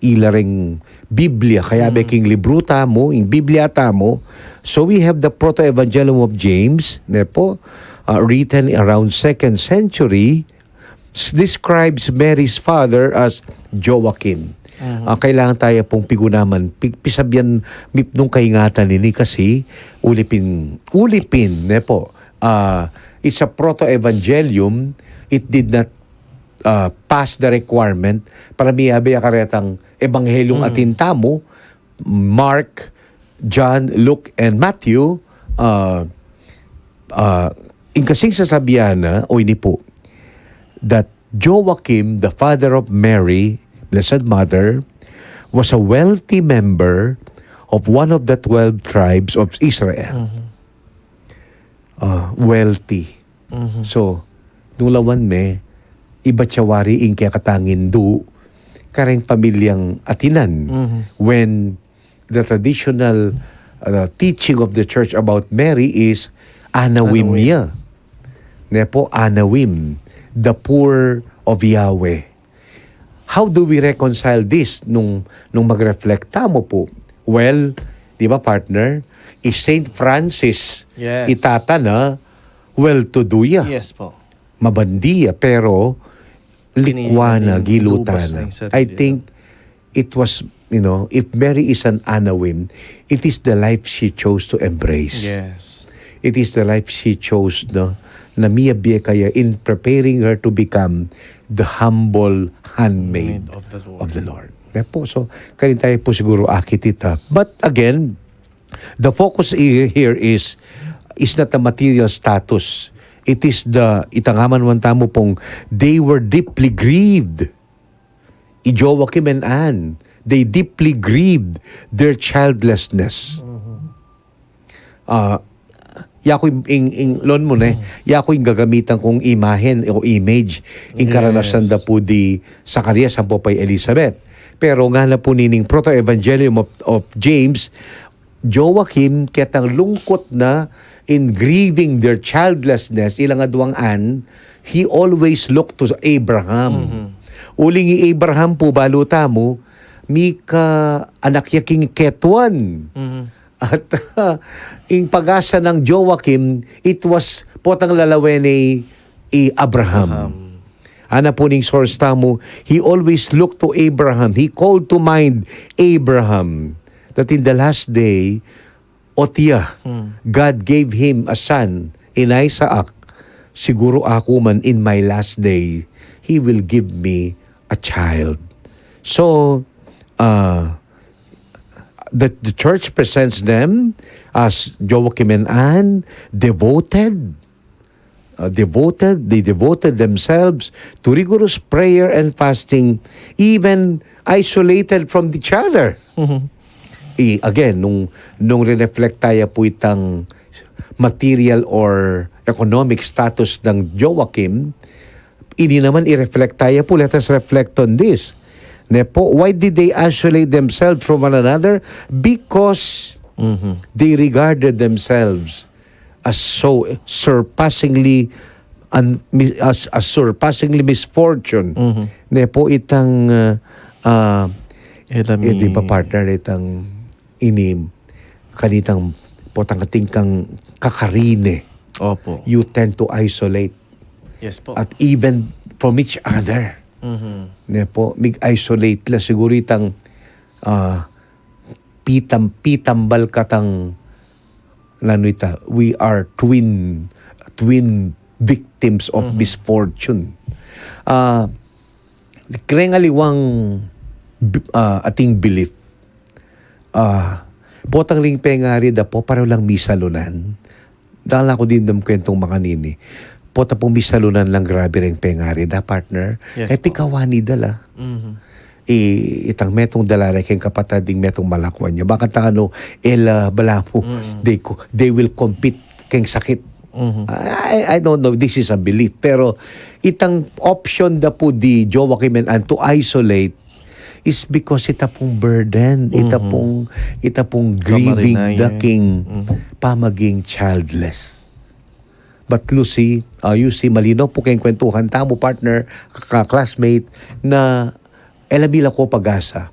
ilaring Biblia, kaya king libro tamo, yung Biblia tamo. So we have the Proto-Evangelium of James, written around 2nd century, describes Mary's father as Joachim. Kailangan tayo pong pigunaman, pisabyan nung kaingatan nini kasi ulipin, it's a proto-evangelium. It did not pass the requirement para miyabe akaretang ebanghelyong atintamo, Mark, John, Luke, and Matthew. In kasing sasabihan na, o ini po, that Joachim, the father of Mary, Blessed Mother, was a wealthy member of one of the 12 tribes of Israel. Wealthy. So, nung lawan iba tiyawari ing kaya katangin do, kareng pamilyang atinan. When the traditional teaching of the church about Mary is Anawim niya. Anawim, the poor of Yahweh. How do we reconcile this nung mag-reflect mo po? Well, di ba partner, is Saint Francis itata na well-to-do ya. Yes po. Mabandiya, pero likwana, gilutana. I think it was, if Mary is an Anawim, it is the life she chose to embrace. Yes. It is the life she chose na miyabiya kaya in preparing her to become the humble handmaid of the Lord. So, kanin tayo po siguro akitita. But again, the focus here is not the material status. It is the, itangaman man tamo pong, they were deeply grieved. Joachim and Anne, they deeply grieved their childlessness. Yako lon mo yako yung gagamitan kong imahen o image in karanasan da po di Zacarias ang po pay Elizabeth. Pero nga na po nining Proto-Evangelium of James, Joachim ketang lungkot na in grieving their childlessness, ilang aduang Anne, he always looked to Abraham. Uling Abraham po baluta mo, mika anak yaking Ketuan. At in pag-asa ng Joachim, it was potang lalawen ni Abraham. Ana po ning source tamo, he always looked to Abraham. He called to mind Abraham that in the last day, Otia, God gave him a son in Isaac. Siguro ako man in my last day, He will give me a child. So, the church presents them as Joachim and Anne, devoted. They devoted themselves to rigorous prayer and fasting, even isolated from each other. Again, nung re-reflect tayo po itang material or economic status ng Joachim, ini naman i-reflect tayo po. Let us reflect on this. Nepo, why did they isolate themselves from one another? Because they regarded themselves as so surpassingly surpassingly misfortune. Nepo itang di ba partner itang inim kanitang potang kang kakarine. Opo. You tend to isolate. Yes po. At even from each other. Nepo, mig-isolate la siguro itang pitambal katang lanuita. We are twin victims of misfortune. Krengaliwang ating belief. Potang ling pengari da po para lang misalunan. Dahil ako din ng kwentong mga nini. Pota pong misalunan lang grabe rin pengari da partner. Yes, Kaya pikawani dala. Itang metong dalare kayong kapatid ding metong malakwan niya. Baka taano, bala mo, they will compete kayong sakit. I don't know, this is a belief. Pero itang option da po di Joachim and Anne to isolate is because ita pong burden, ita pong grieving the king, pamaging childless. But Lucy, you see, malino po kayong kwentuhan, tamo partner, classmate, na elabila ko pag-asa.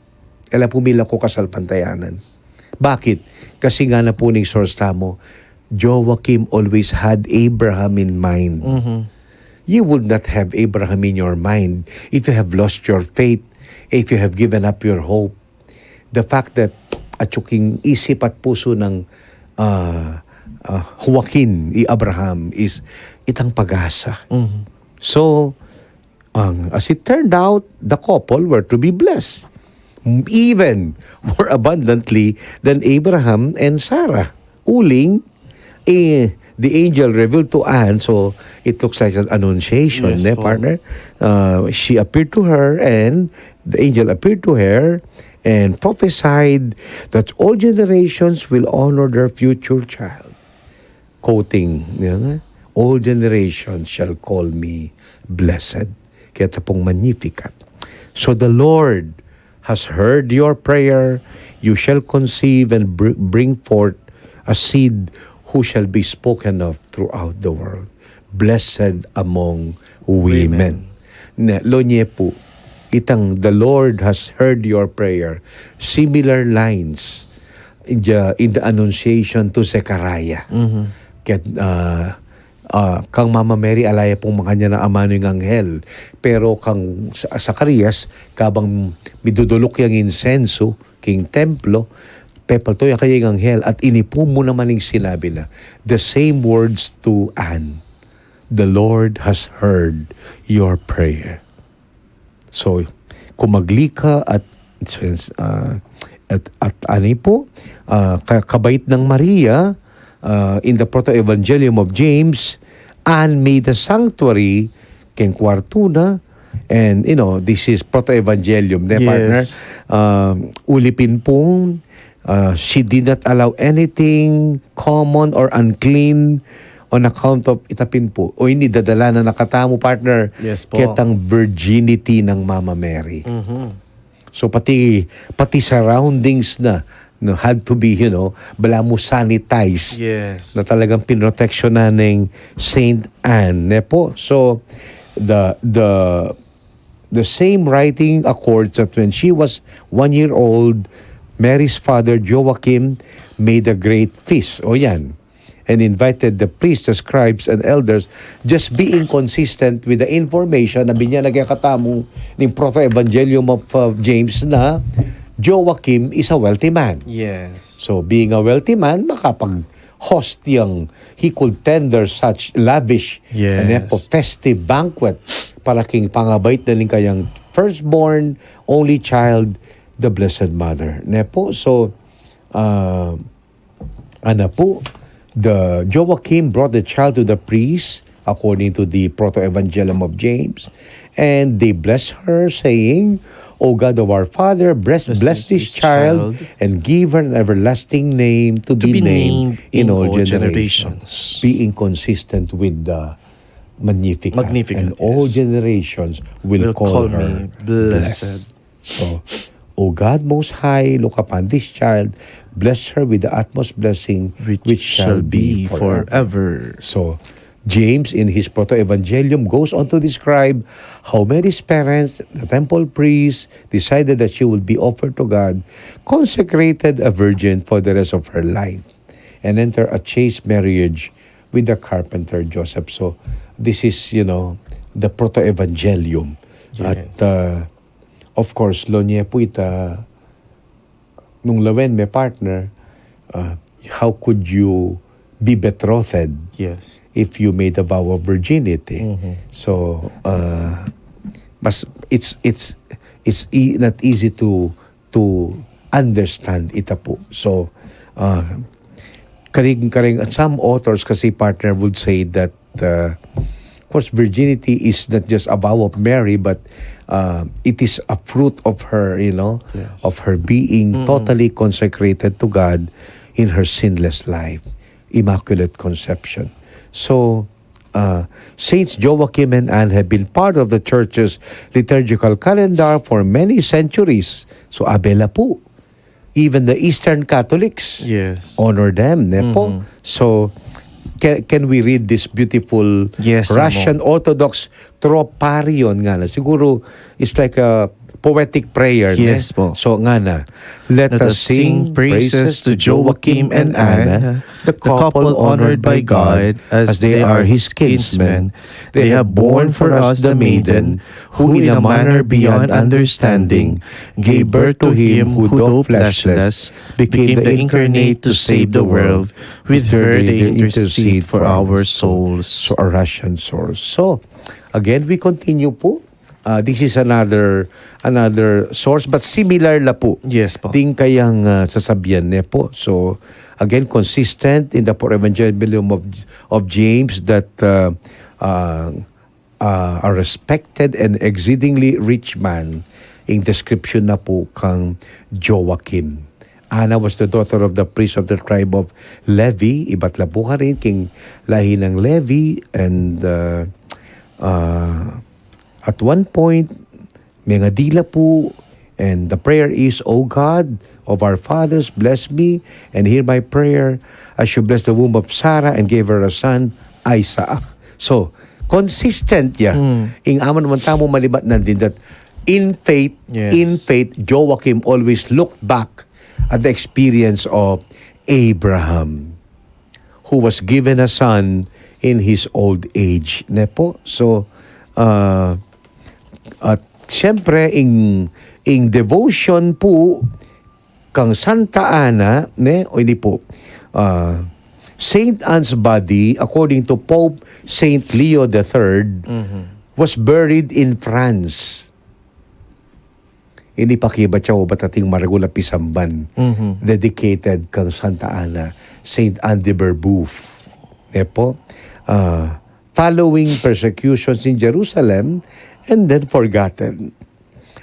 Elapumila ko kasalpantayanan. Bakit? Kasi nga na po ning source tamo, Joachim always had Abraham in mind. You would not have Abraham in your mind if you have lost your faith, if you have given up your hope. The fact that atsuking isip at puso ng Joaquin Abraham is itang pag-asa. So, as it turned out, the couple were to be blessed. Even more abundantly than Abraham and Sarah. Uling, the angel revealed to Anne, so it looks like an annunciation, Yes, partner. She appeared to her and the angel appeared to her and prophesied that all generations will honor their future child. Quoting, all generations shall call me blessed. Kaya tapong Magnificat. So the Lord has heard your prayer. You shall conceive and bring forth a seed who shall be spoken of throughout the world. Blessed among women. Lonye po, itang the Lord has heard your prayer. Similar lines in the annunciation to Zechariah. Kang Mama Mary alaya pong mga niya na amano yung anghel. Pero kang Zacarias, kabang midudulok yung insenso, king templo, pepal to yung kayang anghel, at inipo mo naman yung sinabi na, the same words to Anne, the Lord has heard your prayer. So, kumagli ka at ani po, kabait ng Maria, in the Proto-Evangelium of James, Anne made the sanctuary keng kwarto na, and this is Proto-Evangelium, partner. Ulipin pong, she did not allow anything common or unclean on account of itapin po. O hindi, dadala na nakatamo, partner. Yes po. Kitang virginity ng Mama Mary. So pati surroundings na had to be, bala mo sanitize. Yes. Na talagang pinroteksyonan ng Saint Anne. Po. So, the same writing accords that when she was 1 year old, Mary's father, Joachim, made a great feast. O yan. and invited the priests, the scribes, and elders, just being consistent with the information na binya nagkakatamo ng proto-evangelium of James na Joachim is a wealthy man. Yes. So, being a wealthy man, makapag-host yung, he could tender such lavish Yes. and festive banquet para king pangabait na rin kayang firstborn, only child, the Blessed Mother. Nepo, so, the Joachim brought the child to the priest according to the proto-evangelium of James, and they blessed her, saying, O God of our Father, bless this child and give her an everlasting name to be named in all generations, being consistent with the Magnificat. And all generations will call her blessed. So, O God Most High, look upon this child, bless her with the utmost blessing, which shall be forever. So, James, in his proto-evangelium, goes on to describe how Mary's parents, the temple priests, decided that she would be offered to God, consecrated a virgin for the rest of her life, and enter a chaste marriage with the carpenter Joseph. So, this is, the proto-evangelium. Yes. At, of course, Lonye po ita, nung lawen may partner, how could you be betrothed Yes. if you made a vow of virginity? So, it's not easy to understand ita po. So, karing some authors kasi partner would say that of course virginity is not just a vow of Mary, but it is a fruit of her, of her being totally consecrated to God in her sinless life, Immaculate Conception. So, Saints Joachim and Anne have been part of the Church's liturgical calendar for many centuries. So, abela po. Even the Eastern Catholics honor them. Nepo? So, can we read this beautiful Russian Orthodox troparion nga na? Siguro, it's like a poetic prayer. Yes po. So nga na, let us sing praises to Joachim and Anna, the couple honored by God as they are his kinsmen. They have borne for us the maiden who in a manner beyond understanding gave birth to him who though fleshless became the incarnate to save the world. With her they intercede for our souls. So a Russian source. So again, we continue po. This is another source, but similar la po. Yes po. Ting kayang sasabihan niya po. So, again, consistent in the evangelium of James that a respected and exceedingly rich man in description na po kang Joachim. Anna was the daughter of the priest of the tribe of Levi. Iba't labo ka rin king lahi ng Levi, and at one point, may nga dila po, and the prayer is, O God of our fathers, bless me, and hear my prayer, as you bless the womb of Sarah and gave her a son, Isaac. So, consistent ya. Ing aman naman tamo malibat nandin that in faith, Joachim always looked back at the experience of Abraham, who was given a son in his old age. Nepo? So, at siyempre, in devotion po, kang Santa Ana, o hindi po, Saint Anne's body, according to Pope Saint Leo III, was buried in France. Ini pakiba siya o batating Maragula Pisamban, dedicated kang Santa Ana, Saint Anne de Berbouf. Nepo? Following persecutions in Jerusalem, and then forgotten.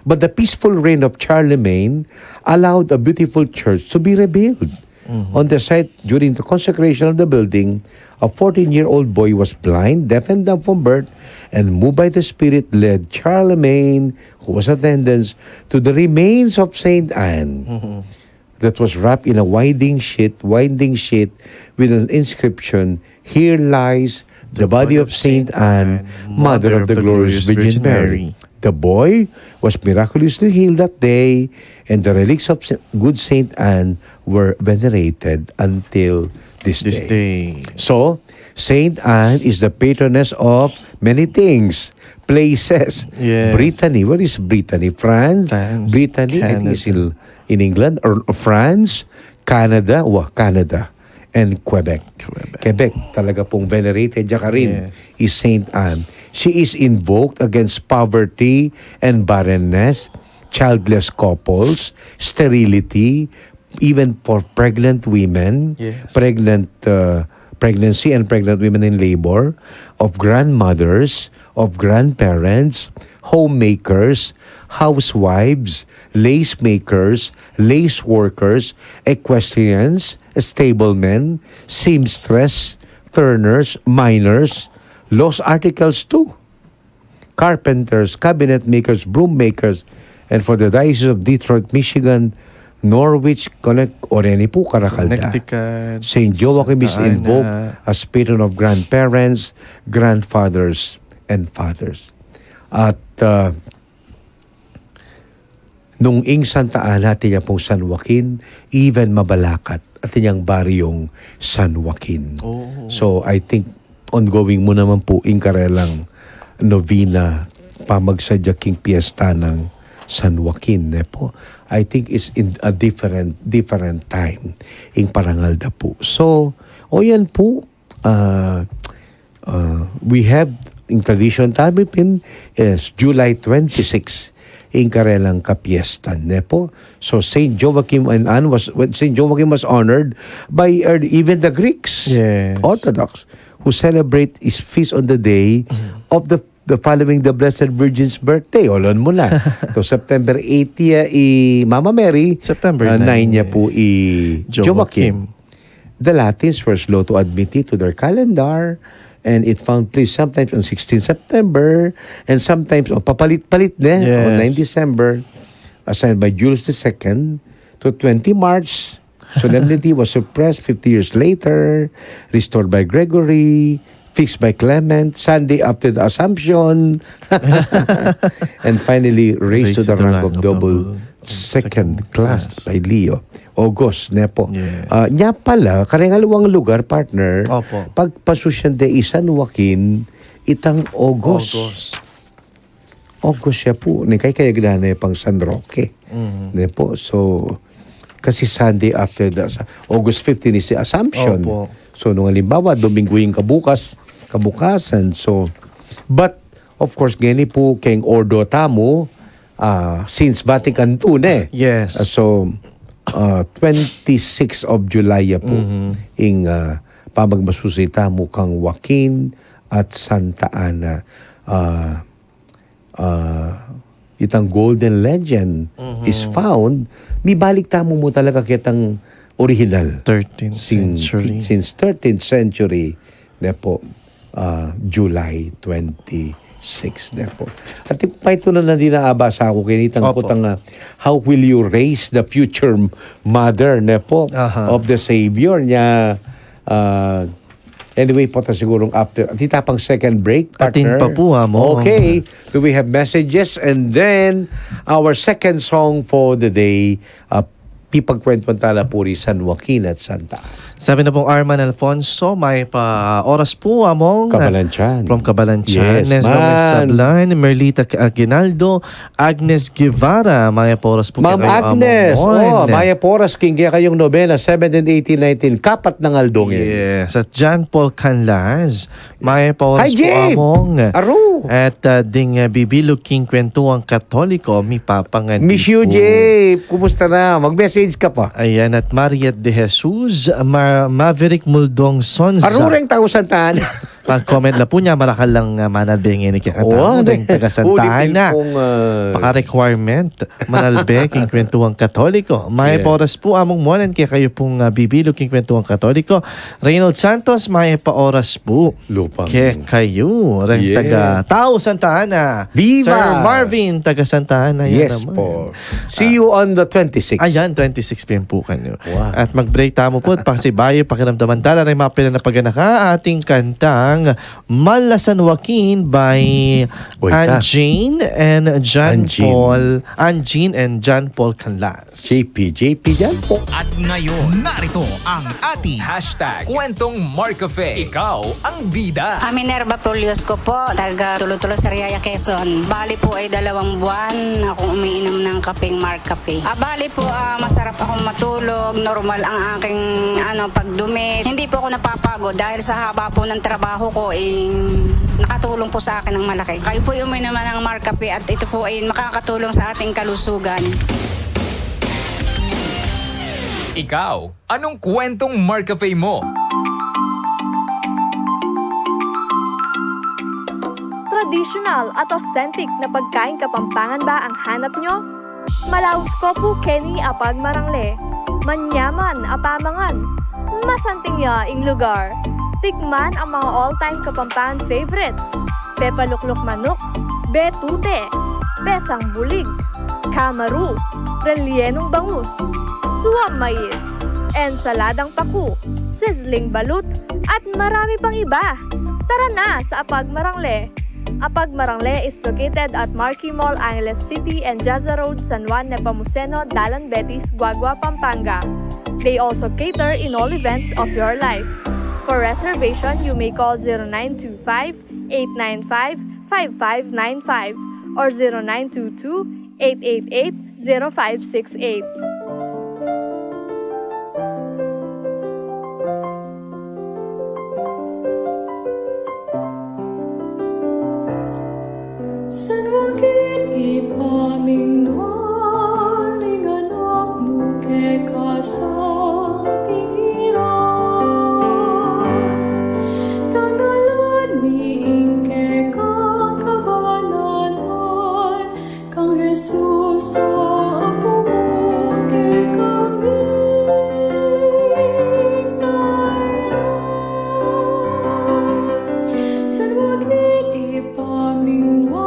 But the peaceful reign of Charlemagne allowed a beautiful church to be rebuilt. On the site, during the consecration of the building, a 14-year-old boy was blind, deaf, and dumb from birth, and moved by the Spirit, led Charlemagne, who was in attendance, to the remains of Saint Anne, that was wrapped in a winding sheet with an inscription, "Here lies the body of Saint Anne, mother of the glorious Virgin Mary." The boy was miraculously healed that day, and the relics of good Saint Anne were venerated until this This day. day. So, Saint Anne is the patroness of many things, places. Yes. Brittany, where is Brittany? France? France, Brittany, I think is in England, or France, Canada, Canada, and Quebec. Quebec, talaga pong venerated. Diyan ka rin is Saint Anne. She is invoked against poverty and barrenness, childless couples, sterility, even for pregnant women, Yes. pregnancy and pregnant women in labor, of grandmothers, of grandparents, homemakers, housewives, lace makers, lace workers, equestrians, stablemen, seamstress, turners, miners, lost articles too, carpenters, cabinet makers, broom makers, and for the Diocese of Detroit, Michigan, Norwich, Oreni po, Caracalda. Connecticut. St. Joachim is Santa Ana. invoked as patron of grandparents, grandfathers, and fathers. At nung ing Santa Ana, tinya pong San Joaquin, even Mabalacat, at tinyang baryong San Joaquin. So, I think, ongoing mo naman po ing karelang novena, pamagsadya king piyesta ng San Joaquin. Po. I think it's in a different time ing parangalda po. So, yan po, we have in tradition tabi is July 26 ing karelang kapiestan po. So Saint Joachim and Anne Saint Joachim was honored by even the Greeks, Orthodox, who celebrate his feast on the day of the following the Blessed Virgin's birthday. Olon mo na. So September 8 Mama Mary, September 9 niya po Joachim. The Latins were slow to admit it to their calendar, and it found place sometimes on 16 September and sometimes papalit-palit on 9 December, assigned by Julius II to 20 March. Solemnity was suppressed 50 years later, restored by Gregory, fixed by Clement, Sunday after the Assumption, and finally raised to the rank of double second class by Leo. August, po. Nya pala, karengalawang lugar, partner, pagpasusyan de San Joaquin, itang August. August siya po. Ni kay kayagdana pang San Roque. Po. So, kasi Sunday after the August 15 is the Assumption. So, nung halimbawa, Domingo yung kabukasan. So, but, of course, gani po kayong Ordo Tamo, since Vatican II, Yes. so, 26 of July po, ing pamagmasusita mo kang Joaquin at Santa Ana. Itang golden legend is found, may balik tamo mo talaga kitang original. 13th century. Since 13th century, po, July 26, po. At ito na din naabasa ako, kinitang putang, how will you raise the future mother, po, of the Savior niya. Anyway, po ta sigurong after. Tita pang second break, partner. Atin pa po, mo. Okay. Do we have messages? And then, our second song for the day, Pipagkwentuhan Talapuri, San Joaquin at Santa Ana. Sabi na pong Arman Alfonso, may oras po among Kabalanchan. From Kabalanchan. Yes, Nes Gomez Sablan, Merlita Aguinaldo, Agnes Guevara, may oras po Ma'am Agnes, Maya Poras, king kaya kayong nobela, 17, 18, 19, kapat ng aldongin. Yes, at John Paul Canlas, may oras Hi, po Jabe! among Aro! at ding Bibilog King Kwentuang Katoliko, mi papangan. Miss you, Jabe! Kumusta na? Mag-message ka pa. Ayan, at Mariet de Jesus, Maverick Muldong Sonza. Arureng tao Santa Ana. Pag-comment na po niya, marakal lang manalbeng ni Kikatao, ng taga Santa Ana. Paka-requirement, manalbeng king Kwentuang Katoliko. May oras po among monan kaya kayo pong bibilog king Kwentuang Katoliko. Reynolds Santos, may oras po. Lupang. Kaya kayo, rin taga Tao Santa Ana. Viva! Sir Marvin, taga Santa Ana. Yes po. See you on the 26th. Ayan, 26 PM po kanyo. Wow. At mag-break tamo po, kasi bayo, pakiramdaman tala na yung mga pila na pagganaka, ating kanta. ng Malasan Joaquin by Wait, Anjane and John Anjane. Paul. Anjane and John Paul Canlas. JP dyan po. At ngayon, narito ang ating hashtag Kwentong Marcafe. Ikaw ang bida. Minerva Polios ko po, taga Tulo-Tulo, Sariaya, Quezon. Bali po ay 2 buwan akong umiinom ng kapeng Marcafe. Bali po, masarap akong matulog, normal ang aking pagdumi. Hindi po ako napapagod dahil sa haba po ng trabaho ko, nakatulong po sa akin ng malaki. Kayo po uminom ng Marcafe at ito po ay makakatulong sa ating kalusugan. Ikaw, anong kwentong Marcafe mo? Traditional at authentic na pagkain Kapampangan ba ang hanap nyo? Malaos ko po Kenny apag marangle, manyaman apamangan, masantingya ing lugar. Tikman ang mga all-time Kapampangan favorites, Pepalukluk manok, betute, pesang bulig, kamaru, relyenong bangus, suwam mais, ensaladang paku, sizzling balut, at marami pang iba. Tara na sa Apag Marangle. Apag Marangle is located at Marquee Mall, Angeles City and Jaza Road, San Juan, Nepomuceno, Dalan, Betis, Guagua, Pampanga. They also cater in all events of your life. For reservation, you may call 0925-895-5595 or 0922-888-0568. San Joaquin ipamingduan, anak mo kay kasang pingiran. Tanggalan miing kay kakabananan, kang Jesus sa apo mo kay kami tayo. San Joaquin ipamingduan,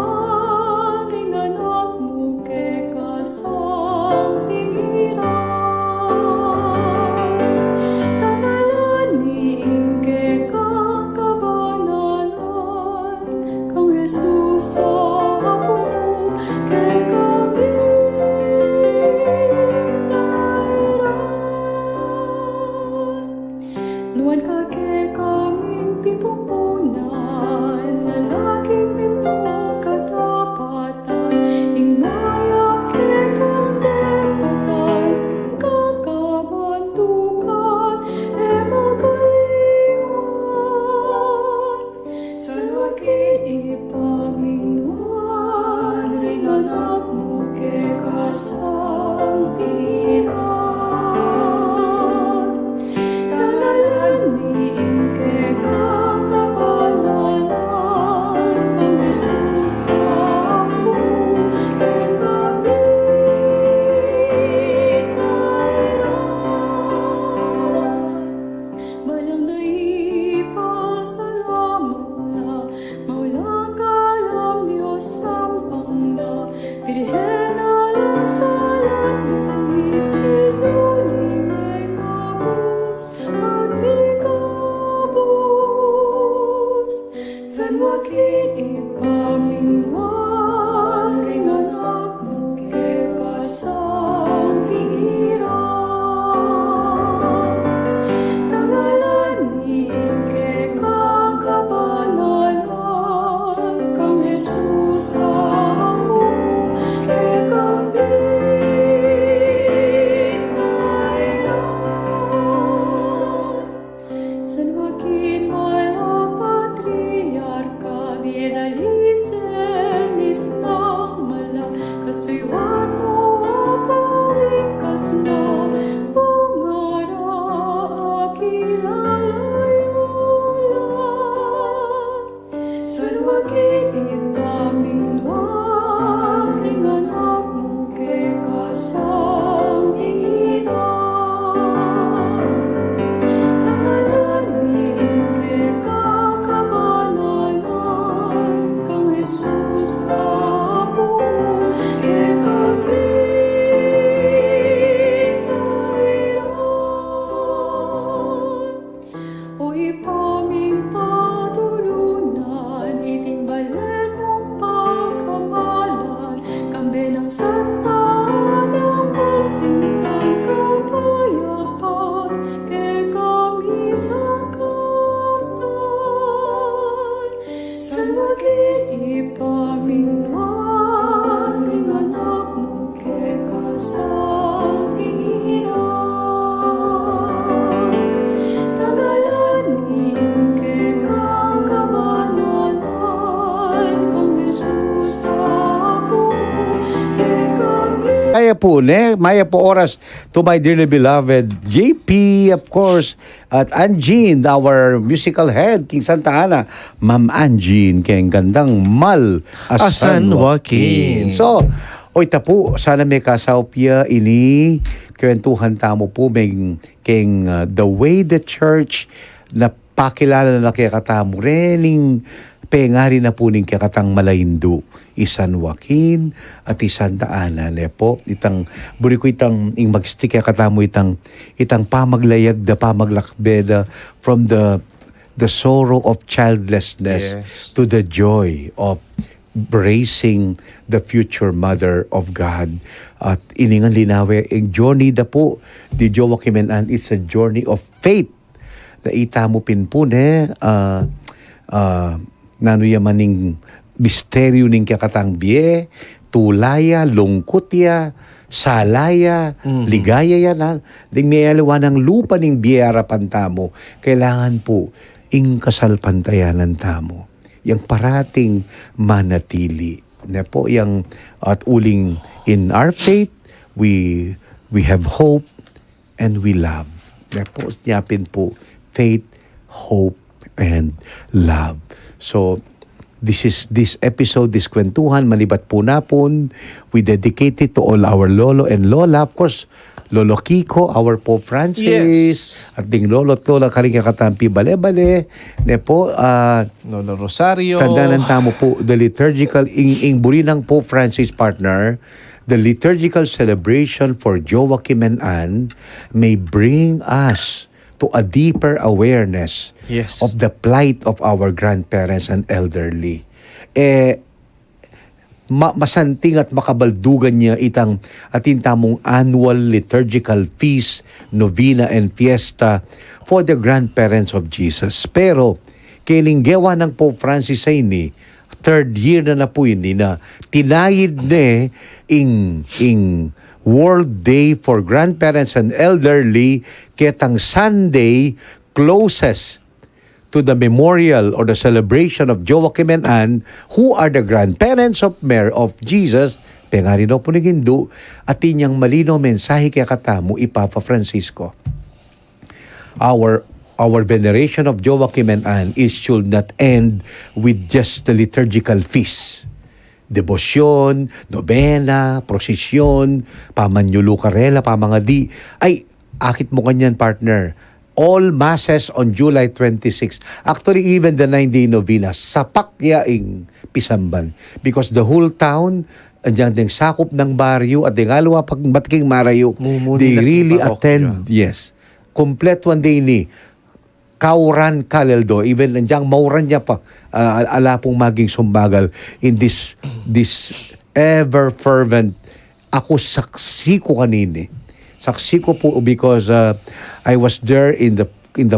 nuan ka kay kaming pipupunan, lalaking pito katapatan, ingmaya kay kamden patan, kakabantukan, magalingan. San Joaquin ipamingwan, ring anak mo kay kasang tiran. San Joaquin ipamingwan, ring anak mo kay kasang pingiran. Tangalan niing kay kakabananan, kang Jesus sa amo kay kami tayo. San Joaquin Viedalisen isang mala, kasuywan mo apalikas na, bungara akilalayulan. San Joaquin ipamingwan, ring anak mo kay kasang pingiran. Tangalan miing kay kakabananan, kang Jesus apo kay kami tayo. O ipaming patuloy po, ne? Maya po oras to my dearly beloved JP, of course, at Anjin, our musical head, King Santa Ana, Ma'am Anjin, kayong gandang Mal Asan Joaquin. So, oy tapo, sana may kasaupya ini, kwentuhan tamo po, may keng the way the church na pakilala na kaya katamo rening pengari na po ning kakatang Malayndo, San Joaquin at Santa Ana ne po itang buri ko itang ing magstick kaya katamo itang pamaglayag da pamaglakbeda from the sorrow of childlessness to the joy of bracing the future mother of God. At iningan linawe ang journey da po di Joaquin and it's a journey of faith na itamo pinpune nano yamaning misteryo ning kakatang biye, tulaya, lungkutya, salaya, ligaya yan ha. Ding may alawa ng lupa ning biye harapan tamo. Kailangan po ing kasalpantayanan tamo. Yang parating manatili. Na po yang at uling in our faith, we have hope and we love. Na po yapin po faith, hope, and love. So, this episode, this kwentuhan, malibat po napon, we dedicate it to all our lolo and lola. Of course, Lolo Kiko, our Pope Francis, at ding lolo at lola karing katampi bale-bale, ne po, Lolo Rosario. Tandaan tamo po, the liturgical, ing buri ng Pope Francis partner, the liturgical celebration for Joaquin and Anne may bring us to a deeper awareness of the plight of our grandparents and elderly. Masanting at makabaldugan niya itang atintamong annual liturgical feast, novena, and fiesta for the grandparents of Jesus. Pero, kailinggewa ng Pope Francis sa ini, third year na po ini na tinayid ne ing World Day for Grandparents and Elderly, ketang Sunday closest to the memorial or the celebration of Joaquin and Anne, who are the grandparents of Jesus, pengari daw po ng Hindu, at inyang malino mensahe kaya katamo, Ipapa Francisco. Our veneration of Joaquin and Anne should not end with just the liturgical feast. Debosyon, nobena, prosesyon, pamanyulo karela, pamangadi. Ay, akit mo kanyan, partner. All masses on July 26. Actually, even the 9-day novena, sapak yaing Pisamban. Because the whole town, andyan ding sakop ng baryo at ding alwa pag matking marayo, they really attend. Yes. Complete one day ni Kauran Kaleldo, even nandiyan mauran niya pa, ala pong maging sumbagal in this ever fervent. Ako saksi ko kanini. Saksi ko po because I was there in the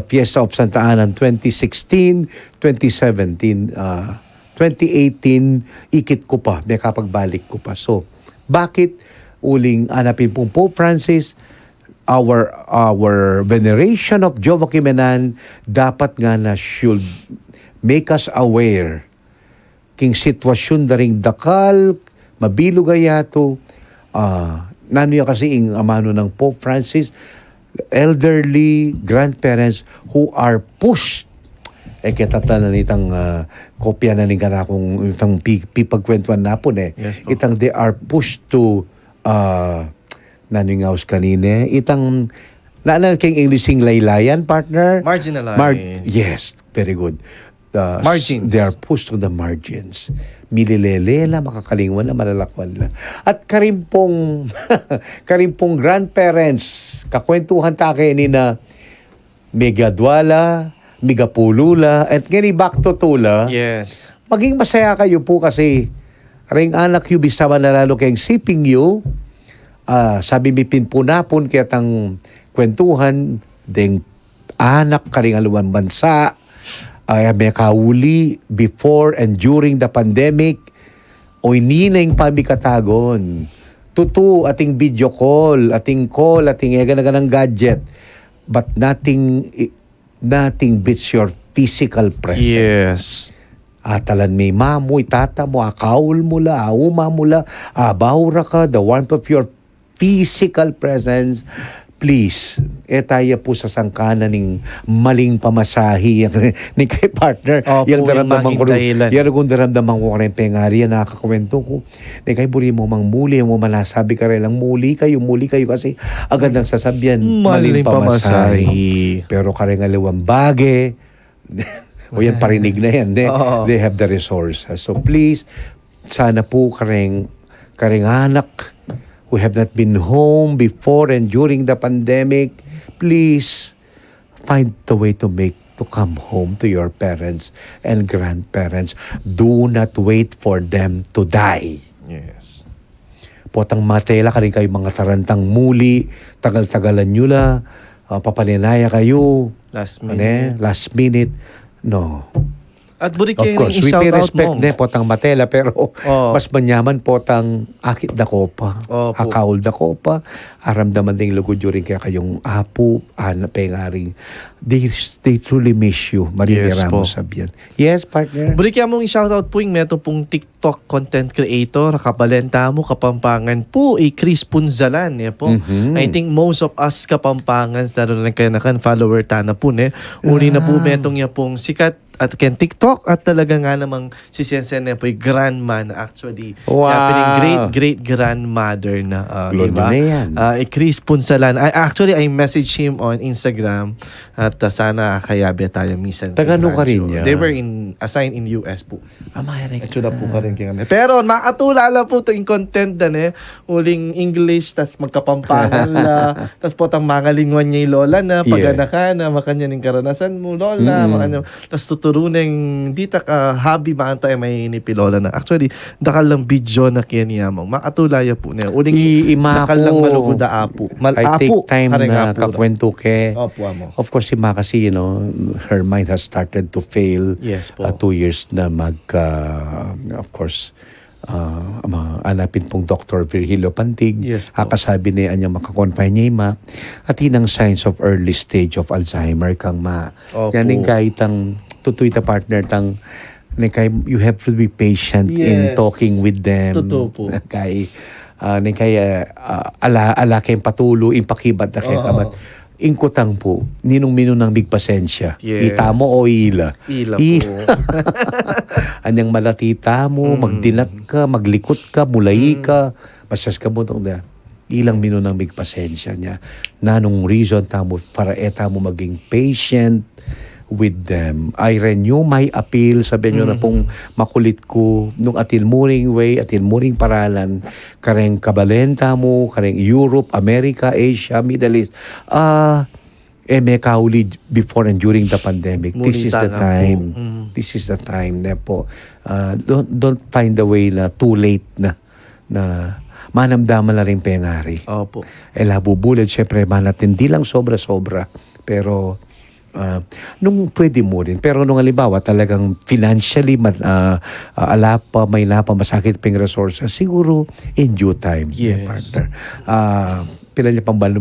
Fiesta of Santa Ana 2016, 2017, 2018, ikit ko pa, may kapagbalik ko pa. So, bakit uling anapin pong Pope Francis, our veneration of Joaquin and Anne dapat nga na should make us aware king sitwasyon daring dakal mabilog ayato naniya kasi ing amano ng Pope Francis, elderly grandparents who are pushed kitatanan itang kopya na ning kanakong itang pipagkwentuhan napon itang they are pushed to naningaws kanine itang naalang kayong Englishing laylayan, partner? Marginalized. Yes, very good. Margins. They are pushed to the margins. Mililelela, makakalingwan na, malalakwan na. At karimpong grandparents, kakwentuhan ta kayo ni na Megadwala, Megapulula, at ngani back to Tula. Yes. Maging masaya kayo po kasi ring anak yu bisawa na lalo kayong siping yu, sabi mi pinpunapon kaya tang kwentuhan deng anak karing aluan bansa may kauli before and during the pandemic o inineng pamikatagon tutu ating video call ating egan-egan gadget but nothing beats your physical presence. Yes. Atalan may mamoy, tata mo, akaul mo la, auma mo la, abawra ka, the warmth of your physical presence. Please, tayo po sa sangkana ng maling pamasahi ni kay partner. Opo, Yang daramdaman ko yung dahilan. yan kung daramdaman ko rin pengari, yan nakakakwento ko. Ni kay buri mo mang muli, mo malasabi ka rin lang, muli kayo kasi agad lang sasabihan, maling pamasahi. Pero kareng aliwang bage, o yan parinig na yan, they have the resources. So please, sana po kareng anak who have not been home before and during the pandemic, please find the way to come home to your parents and grandparents. Do not wait for them to die. Yes. Potang matela ka rin kayo mga tarantang muli, tagal-tagalan nyo la, papalinaya kayo. Last minute. No. At burik Of kayo course, we i-shout pay out respect mo. potang matela, pero mas manyaman potang akit da kopa. Hakaul da kopa. Aramdaman ding lugod rin kaya kayong apo, pengaring. They truly miss you. Marini Yes Ramos po. sabihan. Yes, partner. Burik kaya mong i-shout out po yung meto pong TikTok content creator, kabalenta mo, Kapampangan po, Chris Punzalan. Po. I think most of us Kapampangans, lalo na kayo follower tana po. Uli na po metong niya pong sikat at ken TikTok at talaga nga namang si Sensen na po yung grandma na actually great grandmother na Gloria na yan. Chris Punsalan. I messaged him on Instagram at sana kayabi tayo minsan. Tagano ka rin niya? They were assigned in US po. Amayarik. Actually po ka rin kami. Pero makatulala po ito yung content na uling English, tas magkapampangan na, tas potang mangalingwan niya yung lola na, pagana ka na, makanya ng karanasan mo, lola, makanya, tas tuturuneng, di ta ka, hobby maantay may inipilola na. Actually, dakal lang video na kiniyamang. Makatulaya po niya. Uling, dakal lang malugod na apo. I take time na apo. kakwento ke. Opo, amo. Of course, si Ma kasi, her mind has started to fail. Yes po. 2 years na of course, anapin pong Dr. Virgilio Pantig. Yes po. Hakasabi niya niya makakonfine niya Ma. At hinang signs of early stage of Alzheimer kang Ma. Opo. Yan din kahit ang tutoy ta partner tang you have to be patient in talking with them. Totoo po. Ala kayong patulo, impakibat na kayo kabat. Ingkutang po, ninong-minong ng big pasensya. Yes. Ita mo o ila? Ila po. Anyang malatita mo, magdinat ka, maglikot ka, mulay ka, masyas ka mo itong da. Ilang minun ng big pasensya niya. Nanong reason tamo para mo maging patient with them. I renew my appeal. Sabihin nyo na pong makulit ko nung atin muring way, atin muring paralan, kareng kabalenta mo, kareng Europe, America, Asia, Middle East. May kauli before and during the pandemic. This is the time. This is the time na po. Don't find a way na too late na manamdaman na rin pengari. Opo. Labubulad, syempre, manatin di lang sobra-sobra. Pero nung pwede mo rin. Pero nung halimbawa talagang financially may masakit pang resources, siguro in due time. Yes. Partner. Pila niya pang 5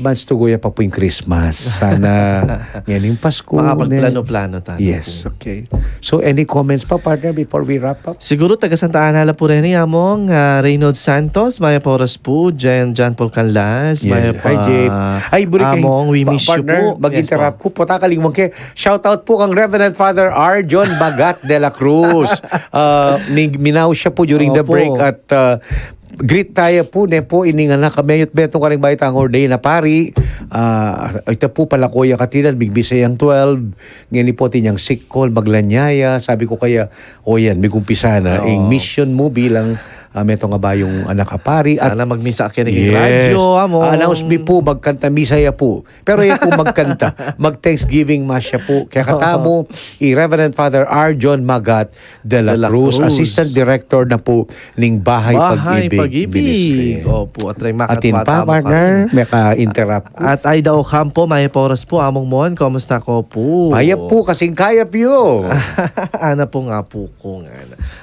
months to go ya pa po yung Christmas. Sana yan yung Pasko. Makapagplano-plano tayo. Yes, okay. So any comments pa partner before we wrap up? Siguro taga Santa Ana po rin among Reynolds Santos, Maya Poras po, John Paul Canlas, Maya pa. Hi, Jay. Ay, buri kay among we miss you partner, po. mag-interrupt ko po. Takalimang kay shout out po kang Reverend Father R. John Bagat de la Cruz. Minaw siya po during the Opo. break at greet tayo po, iningan na kami at betong karing bayit ang orday na pari. Ito po pala kuya katinan, bigbisayang 12. Ngayon po tinyang sick call, maglanyaya. Sabi ko kaya, yan, may kumpisa na. Ang mission mo bilang meto nga ba yung anak kapari. Sana magmisa ka ng radyo. Announce me po, magkanta misaya po. Pero yan po magkanta. Mag-Thanksgiving mass siya po. Kaya katamo, Reverend Father R. John Magat de la Cruz, Assistant Director na po ng Bahay Pag-ibig Ministry. Opo, at rin Atin pa, partner, may ka-interrupt ko. At Aida Ocampo, Maya Poras po, among mon, kamusta ko po? Maya po, kasing kaya po. Ana po nga po ko nga.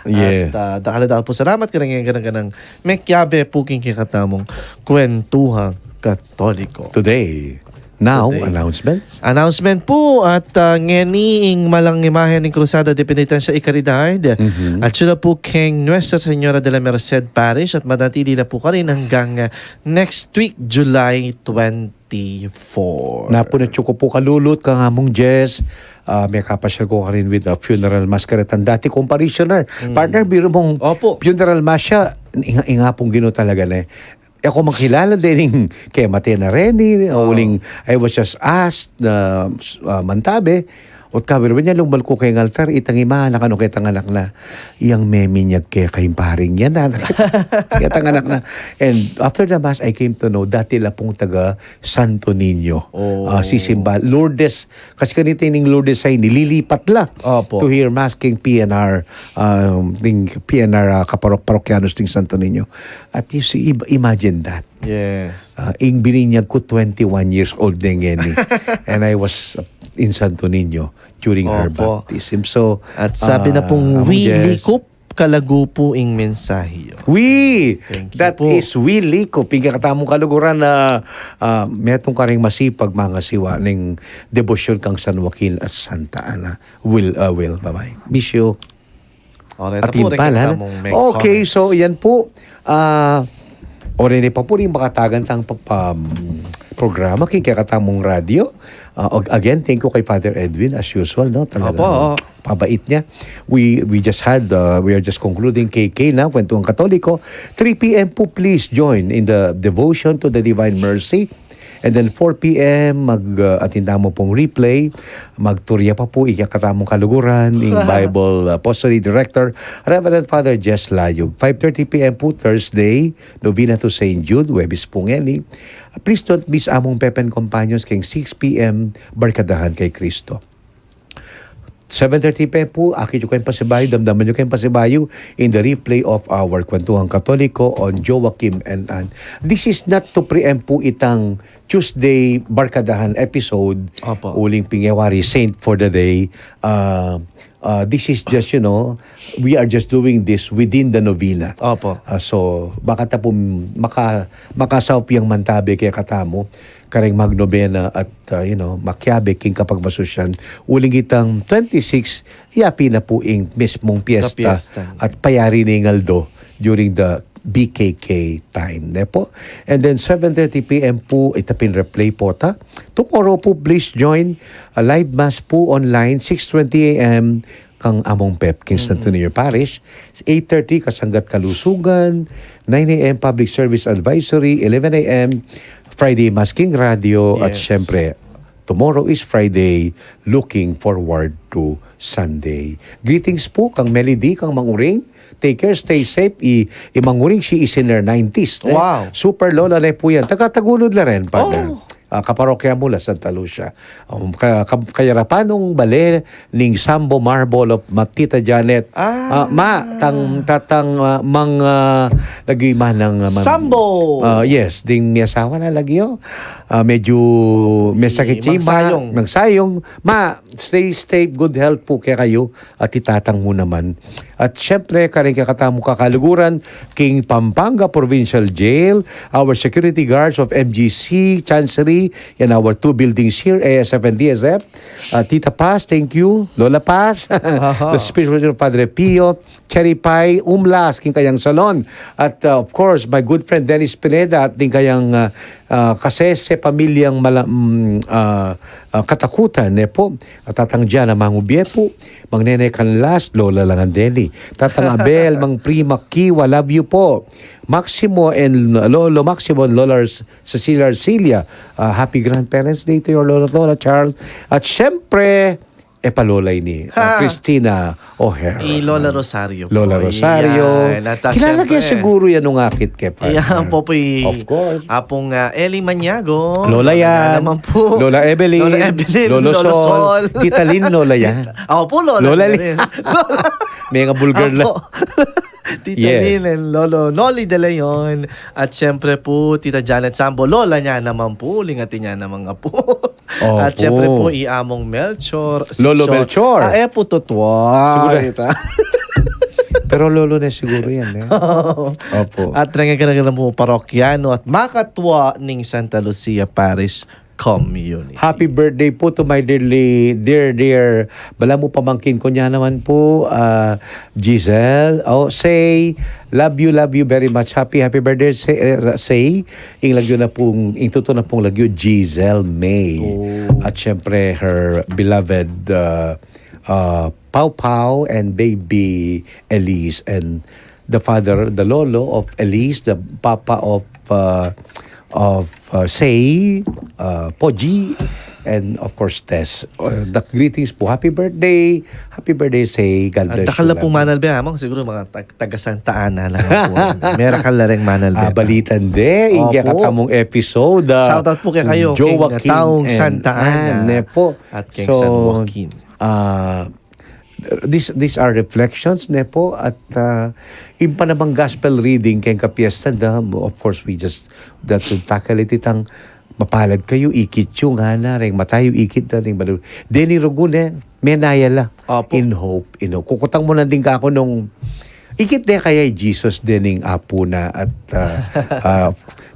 Yeah. At dakalada po, salamat ka rin ganang mekyabe po king kikatamong kwentuhang Katoliko. Today, Now, Today. announcements. Announcement po at ngeniing malang imahe ng Cruzada de Penitencia y Caridad at sila po King Nuestra Señora de la Merced Parish at manatili na po ka rin hanggang next week, July 24. Napunatyo ko po kalulot kang among Jess. May kapasyal ko ka rin with a funeral masquerade. Ang dati kong parishioner. Partner, biro mong funeral mass siya. Inga pong gino talaga na ako makilala din kay Matena Reni. Uling, I was just asked na mantabe. At kabir ba niya, lumbal ko kay altar, itang imahan na kano kay tanganak na, iyang memi niya kay paring yan na. Kaya tanganak na. And after the mass, I came to know, dati la pong taga Santo Niño. Si Simba. Lourdes, kasi kanita yung Lourdes ay nililipat la to hear mass king PNR, kaparokyanos ting Santo Niño. At you see, imagine that. Yes. Ing bininyag ko 21 years old na ngeni. And I was in Santo Niño during her baptism. So, at sabi na pong Likop, kalago po ing mensahe. That is Likop. Pingkatamong kaluguran na metong ka rin masipag mga siwa ng debosyon kang San Joaquin at Santa Ana. Will, bye-bye. Miss you. Okay, so yan po. Orene pa po rin makatagan tang programa kay kakatamong radio. Again, thank you kay Father Edwin as usual, no? Talaga pabait niya. We are just concluding KK na Kwentuhang Katoliko. 3 p.m. po please join in the devotion to the Divine Mercy. And then 4 p.m. atinda mo pong replay. Magturya pa po ikakatamong kaluguran ng Bible Apostolic Director Reverend Father Jess Layog. 5:30 p.m. po Thursday, Novena to St. Jude, Webis Pungeni. Please don't miss among Pepen Companions kay 6 p.m. Barkadahan kay Kristo. 7:30 p.m. po, akit yung kayong pasibayo, damdaman yung kayong pasibayo in the replay of our Kwentuhang Katoliko on Joaquim and Ann. This is not to preempt po itang Tuesday Barkadahan episode, uling Pingyawari, Saint for the Day. This is just, we are just doing this within the novena. So, baka po makasawpiyang mantabe kaya katamo, kareng magnobena at, makyabe king kapag masusyan. Uling itang 26, yapi na po ing mismong piyesta at payari ni Ngaldo during the BKK time. Nepo? And then 7:30 p.m. po, itapin replay po ta. Tomorrow po, please join a live mass po online, 6:20 a.m. kang among Pep, Kingston Tunir Parish. 8:30 Kasanggat Kalusugan. 9 a.m. Public Service Advisory. 11 a.m. Friday Mass King Radio. At syempre, tomorrow is Friday. Looking forward to Sunday. Greetings po kang Melody, kang Manguring. Take care, stay safe. Manguring si is in her 90s. Wow. Super lola na po yan. Taga-Tagulod na rin, partner. Kaparokya mula Santa Lucia. Kayarapanong bale ning Sambo Marble of Tita Janet. Lagi man ng Sambo. Yes, ding may asawa na lagi yo. Medyo may sakit si ng sayong. Stay safe, good health po kaya kayo at itatang mo naman. At syempre, karing kakatamo kakaluguran, King Pampanga Provincial Jail, our security guards of MGC, Chancery, and our 2 buildings here, ASF and DSF. Tita Paz, thank you. Lola Paz, the spiritual Padre Pio, Cherry Pie, Umlas, king kayang salon. At of course, my good friend Dennis Pineda at din kayang kasese pamilyang katakutan po. At tatang dyan ang mangubye po. Mangnenay Kanlas, Lola Langandeli. Tatang Abel, Mang Prima Kiwa, love you po. Maximo and Lolo Maximo and Lola Cecilia Arcilia. Happy Grandparents Day to your Lola Charles. At syempre, palolay ni Christina O'Hara. Lola Rosario po. Lola Rosario. Kilala kaya siguro yan nung akit kay partner. Yan po po. Of course. Apong Eli Maniago. Lola yan. Naman po. Lola Evelyn. Lolo Sol. Tita Lynn, Lola yan. Ako po, Lola Lynn. May nga bulgar lang. Tita Lynn and Lolo Noli De Leon. At syempre po, Tita Janet Sambo. Lola niya naman po. Lingatin niya naman nga po. At syempre po, iamong Melchor. Lolo Melchor. Po tutwa. Pero lolo na siguro yan. Opo. At nangyaganagan po parokyano at makatwa ning Santa Lucia Parish community. Happy birthday po to my dear, bala mo pamangkin ko niya naman po, Giselle. Say, love you very much. Happy birthday, say. Ing lagyo na pong, tuto na pong lagyo, Giselle May. At syempre, her beloved Pau Pau and baby Elise, and the father, the lolo of Elise, the papa of Say, Poji, and of course Tess. The greetings po. Happy birthday, Say. God bless At dakal na you. pong manalbe, amang siguro mga taga Santa Ana lang po. Merakal na rin manalbe. Balitan de, hindi Opo. katamong episode. Shoutout po kay kayo, Joaquin king taong and Santa Ana. Anne po. At king San Joaquin. These are reflections, Nepo, at yung pa namang gospel reading kay kapiesta na, of course, we just, that will tackle it itang mapalad kayo, ikit yung nga rin, matayo ikit na rin. Deni Rugune, may nayala. In hope. Kukutang mo na din ka ako nung, ikit na kaya Jesus dining apo na at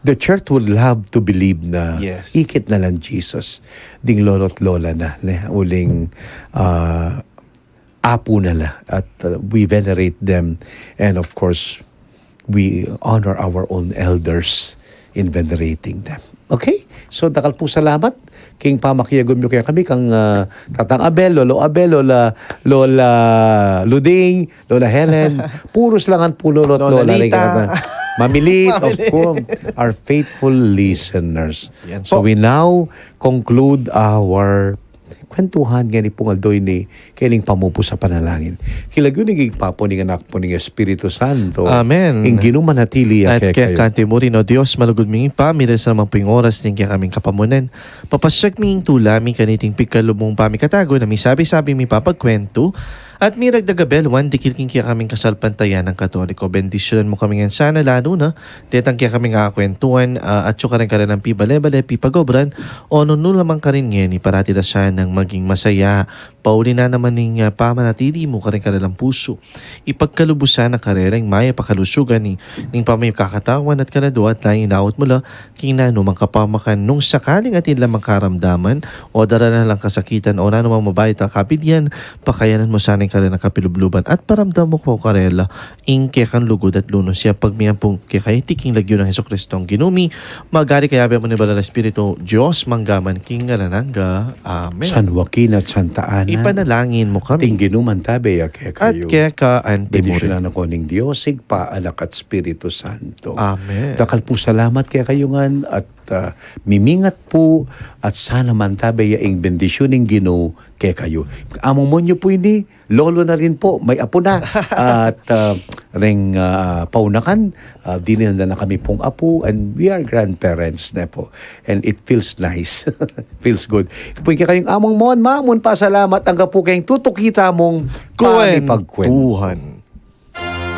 the church would love to believe na ikit na lang Jesus. Ding lolo't lola na. Uling apo nila at we venerate them, and of course we honor our own elders in venerating them. Okay? So dakal po salamat king pamakiyagon mo kaya kami kang Tatang Abel, Lolo Abel, Lola Luding, Lola Helen, puros langan po Lolo at Lola Lita. Mamilit, of course, our faithful listeners. Yan So po. we now conclude our kwentuhan nga ni Pungaldoy ni kailing pamupo sa panalangin. Kilagyo ni Gigpapo ni anak po ni Espiritu Santo. Amen. Ing ginumanatili At kaya kaya kayo. kanti mo rin, o Diyos, malugod ming pamiras sa naman po yung oras din kaya kaming kapamunan. Papasyak ming tulami kaniting pigkalubong pamikatago na may sabi-sabi may papagkwento at may ragdagabelwan, dikilking kaya kaming kasalpantayan ng Katoliko. Bendisyonan mo kami nga sana lalo na, detang kaya kaming kakakwentuhan at yung ka rin ng pibale-bale, pipagobran, o nunulamang ka rin ngayon, parati na siya ng maging masaya. Pauli na naman ng pamanatili mo ka rin kanilang puso. Ipagkalubusan na karereng maya pakalusugan ni pamay kakatawan at kanado at laing naot mula kinano mang kapamakan nung sakaling atin lamang karamdaman o dara na lang kasakitan o nanumang mabayit ang kapilyan, pakayanan mo sanang kanilang kapilubluban at paramdam mo ko karela ing kekan lugod at lunos siya pagmiyampong kekayatiking lagyo ng Jesucristo ang ginumi magari kaya mo ni Balala Espiritu Diyos manggaman king ngalananga. Amen. San Joaquin at Santa Ana. Ipanalangin mo kami. Tingginuman tabi kaya At kayo. kaya ka anti mo rin. Bendisyonan ako ng Diyosig, Pa, Anak at Espiritu Santo. Amen. Dakal po salamat kaya kayungan at mimingat po at sana man tabi yaing bendisyoning Ginoo kaya kayo. Among mo nyo po ini, lolo na rin po, may apo na at ring paunakan, dinilanda na kami pong apo and we are grandparents na po. And it feels nice. Feels good. Po kaya kayong among mon, mamon pa salamat ang po kayong tutukita mong pagkwentuhan.